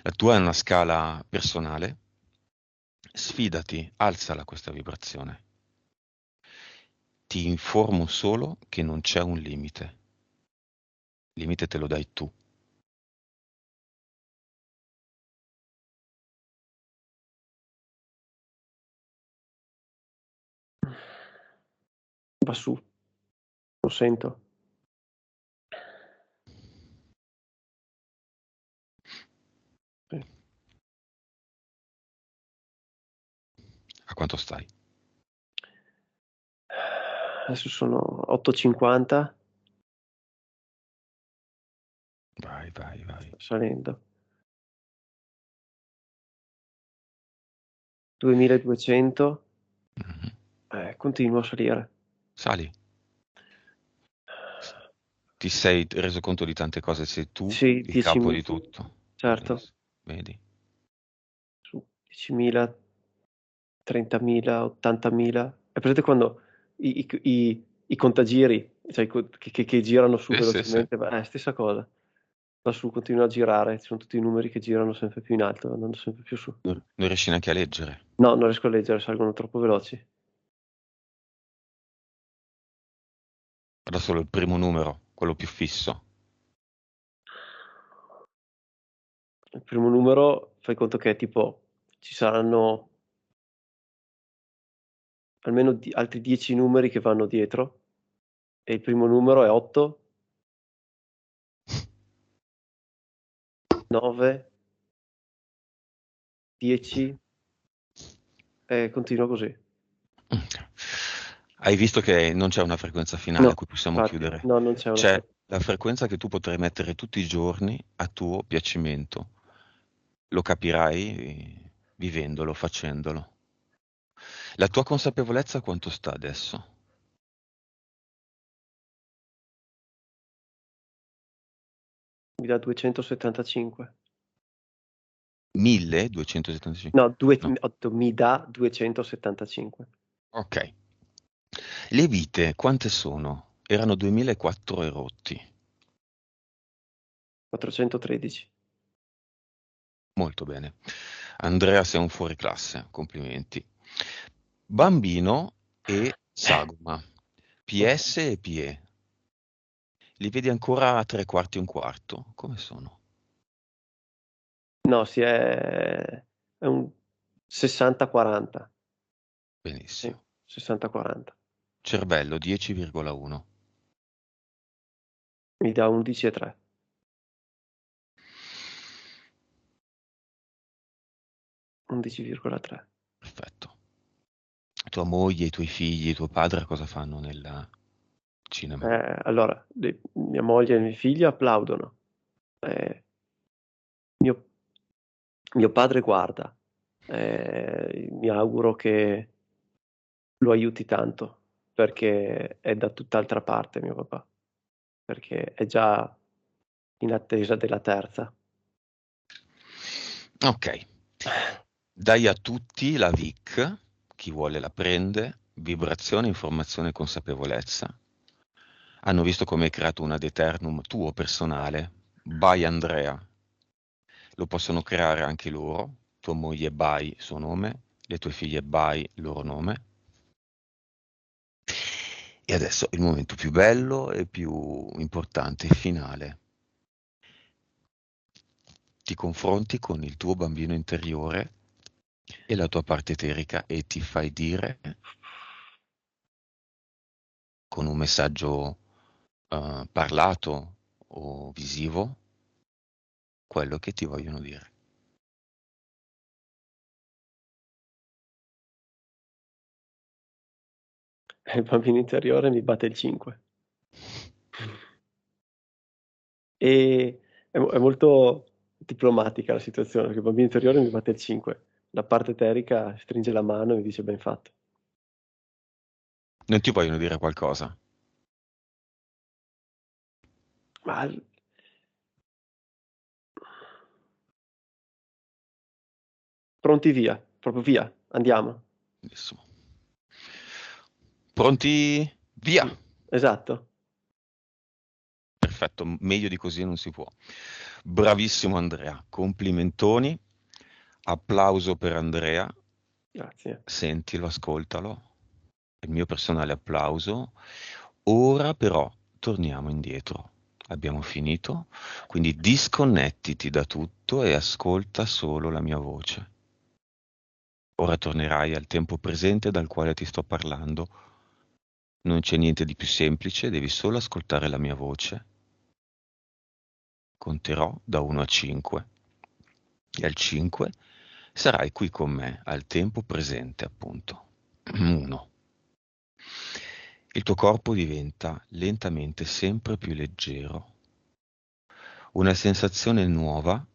La tua è una scala personale. Sfidati, alzala questa vibrazione. Ti informo solo che non c'è un limite. Il limite te lo dai tu. Va su, lo sento. Sì. A quanto stai? Adesso sono 8,50. Vai, vai, vai. Sto salendo. 2200. Mhm. Continuo a salire. Sali. Ti sei reso conto di tante cose, sei tu Sì, il capo 10.000. di tutto. Certo. Benissimo. Vedi? Su 10.000, 30.000, 80.000. È presente quando i contagiri, cioè, che girano su Sì, sì, sì. velocemente? Beh, stessa cosa. Va su, continua a girare, ci sono tutti i numeri che girano sempre più in alto, andando sempre più su. Non riesci neanche a leggere. No, non riesco a leggere, salgono troppo veloci. Guarda solo il primo numero, quello più fisso. Il primo numero, fai conto che tipo ci saranno almeno altri 10 numeri che vanno dietro, e il primo numero è 8, 9, 10, e continua così. Hai visto che non c'è una frequenza finale a No, cui possiamo infatti, chiudere. no, non c'è una C'è frequenza. la frequenza che tu potrai mettere tutti i giorni a tuo piacimento. Lo capirai vivendolo, facendolo. La tua consapevolezza quanto sta adesso? Mi dà 275. 1275? No, No. mi dà 275. Ok. Le vite quante sono? Erano 2004 e rotti. 413. Molto bene. Andrea sei un fuoriclasse, complimenti. Bambino e sagoma. Ok. PS e PE. Li vedi ancora a tre quarti e un quarto? Come sono? No, è un 60-40. Sì, Benissimo. 60-40. Cervello 10,1. Mi dà 11,3. 11,3. Perfetto. Tua moglie, i tuoi figli, tuo padre cosa fanno nel cinema? Allora, mia moglie e mio figlio applaudono. Eh, mio, mio padre guarda, mi auguro che lo aiuti tanto, perché è da tutt'altra parte mio papà, perché è già in attesa della terza. Ok, dai a tutti la VIC, chi vuole la prende, vibrazione, informazione e consapevolezza. Hanno visto come hai creato un ad eternum tuo personale, by Andrea. Lo possono creare anche loro, tua moglie by suo nome, le tue figlie by loro nome. E adesso il momento più bello e più importante, finale. Ti confronti con il tuo bambino interiore e la tua parte eterica e ti fai dire con un messaggio parlato o visivo quello che ti vogliono dire. Il bambino interiore mi batte il 5. E è molto diplomatica la situazione, perché il bambino interiore mi batte il 5. La parte eterica stringe la mano e mi dice ben fatto. Non ti vogliono dire qualcosa? Ma pronti via, proprio via, andiamo. Benissimo. Pronti? Via! Esatto. Perfetto, meglio di così non si può. Bravissimo Andrea, complimentoni, applauso per Andrea, Grazie. sentilo, ascoltalo, il mio personale applauso. Ora però torniamo indietro. Abbiamo finito, quindi disconnettiti da tutto e ascolta solo la mia voce. Ora tornerai al tempo presente dal quale ti sto parlando. Non c'è niente di più semplice, devi solo ascoltare la mia voce. Conterò da 1 a 5 e al 5 sarai qui con me al tempo presente, appunto. 1. Il tuo corpo diventa lentamente sempre più leggero. Una sensazione nuova,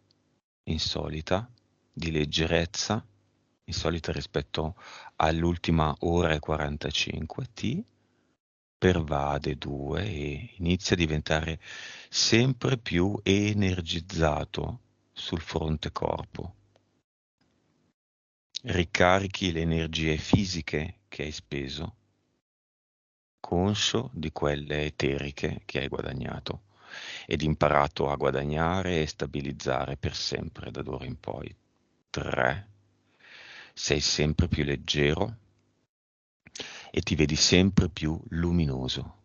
insolita, di leggerezza, insolita rispetto all'ultima ora e 45, ti pervade 2 e inizia a diventare sempre più energizzato sul fronte corpo. Ricarichi le energie fisiche che hai speso, conscio di quelle eteriche che hai guadagnato ed imparato a guadagnare e stabilizzare per sempre da d'ora in poi. 3. Sei sempre più leggero e ti vedi sempre più luminoso.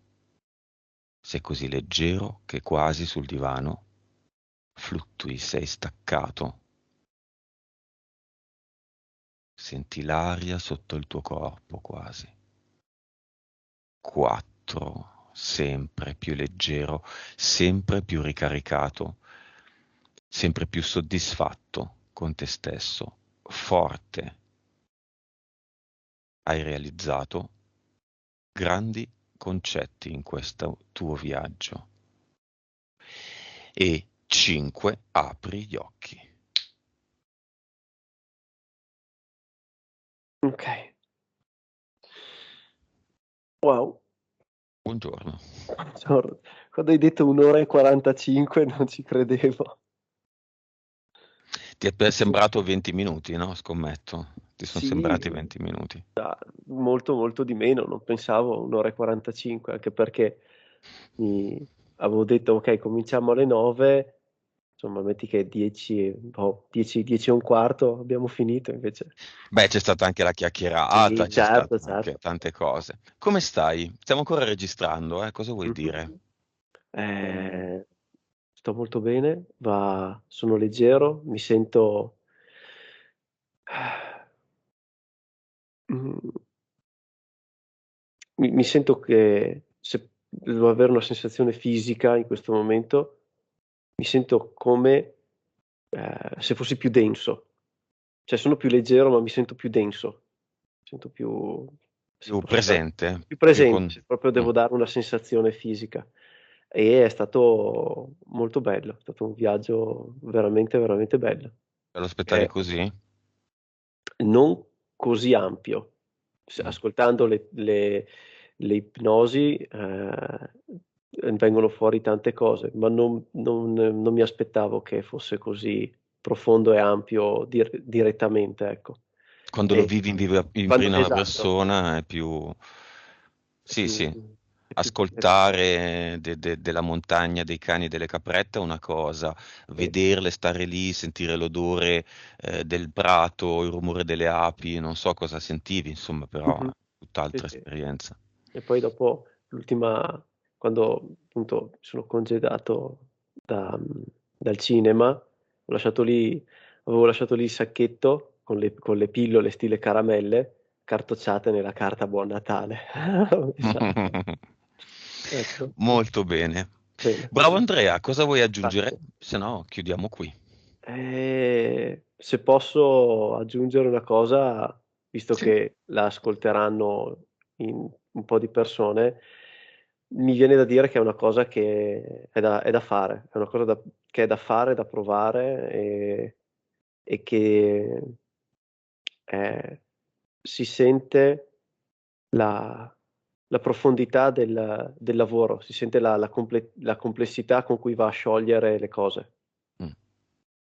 Sei così leggero che quasi sul divano fluttui, sei staccato. Senti l'aria sotto il tuo corpo quasi. 4. Sempre più leggero, sempre più ricaricato, sempre più soddisfatto con te stesso, forte. Hai realizzato grandi concetti in questo tuo viaggio. E 5. Apri gli occhi. Ok. Wow. Buongiorno. Quando hai detto 1 ora e 45 non ci credevo. Ti è sembrato 20 minuti, no? Scommetto. Ti sono sembrati Sì, 20 minuti. molto molto di meno, non pensavo 1 ora e 45, anche perché mi avevo detto ok, cominciamo alle 9, insomma metti che 10, 10 e un quarto abbiamo finito invece. Beh, c'è stata anche la chiacchierata, Sì, c'è certo, stata anche certo. tante cose. Come stai? Stiamo ancora registrando, eh? Cosa vuoi dire? Mhm. Sto molto bene, sono leggero, mm, mi sento che se devo avere una sensazione fisica in questo momento, mi sento come se fossi più denso. Cioè sono più leggero, ma mi sento più denso. Mi sento più, se Più posso dare, presente? più Più presente, con... se proprio Mm. devo dare una sensazione fisica. e è stato molto bello, è stato un viaggio veramente, veramente bello. Te lo aspettavi Eh, così? non così ampio. Mm. Ascoltando le ipnosi vengono fuori tante cose, ma non mi aspettavo che fosse così profondo e ampio direttamente, ecco. Quando lo E vivi in prima esatto, persona è più... è Sì, più, sì, è più, ascoltare della montagna, dei cani e delle caprette è una cosa, sì. vederle, stare lì, sentire l'odore del prato, il rumore delle api, non so cosa sentivi, insomma, però è Mhm. Sì, tutt'altra sì. esperienza. E poi dopo l'ultima, quando appunto mi sono congedato dal cinema, avevo lasciato lì il sacchetto con le pillole stile caramelle cartocciate nella carta Buon Natale. Esatto. Ecco, Molto bene. bene. Bravo Andrea, cosa vuoi aggiungere? Grazie. Se no, chiudiamo qui. Se posso aggiungere una cosa, visto Sì. che la ascolteranno in un po' di persone, mi viene da dire che è una cosa che è da fare, è una cosa che è da fare, da provare e che eh, si sente la, la profondità del lavoro, si sente la complessità con cui va a sciogliere le cose. Mm.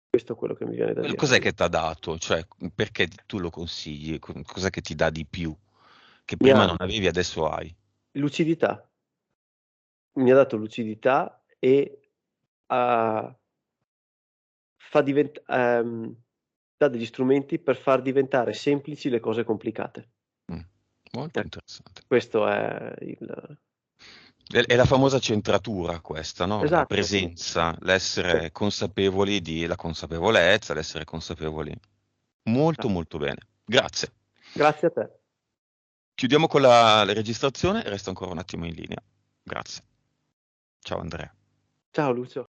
Questo è quello che mi viene da dire. Cos'è che ti ha dato? Cioè, perché tu lo consigli? Cos'è che ti dà di più? Che Mi prima ha non avevi, adesso hai. lucidità, mi ha dato lucidità e ah, dà degli strumenti per far diventare semplici le cose complicate. Mm. Molto Ecco, interessante. questo è il... È la famosa centratura questa, no? La Esatto, presenza, sì, l'essere consapevoli la consapevolezza, l'essere consapevoli. Molto, esatto. molto bene. Grazie. Grazie a te. Chiudiamo con la registrazione e resto ancora un attimo in linea. Grazie. Ciao Andrea. Ciao Lucio.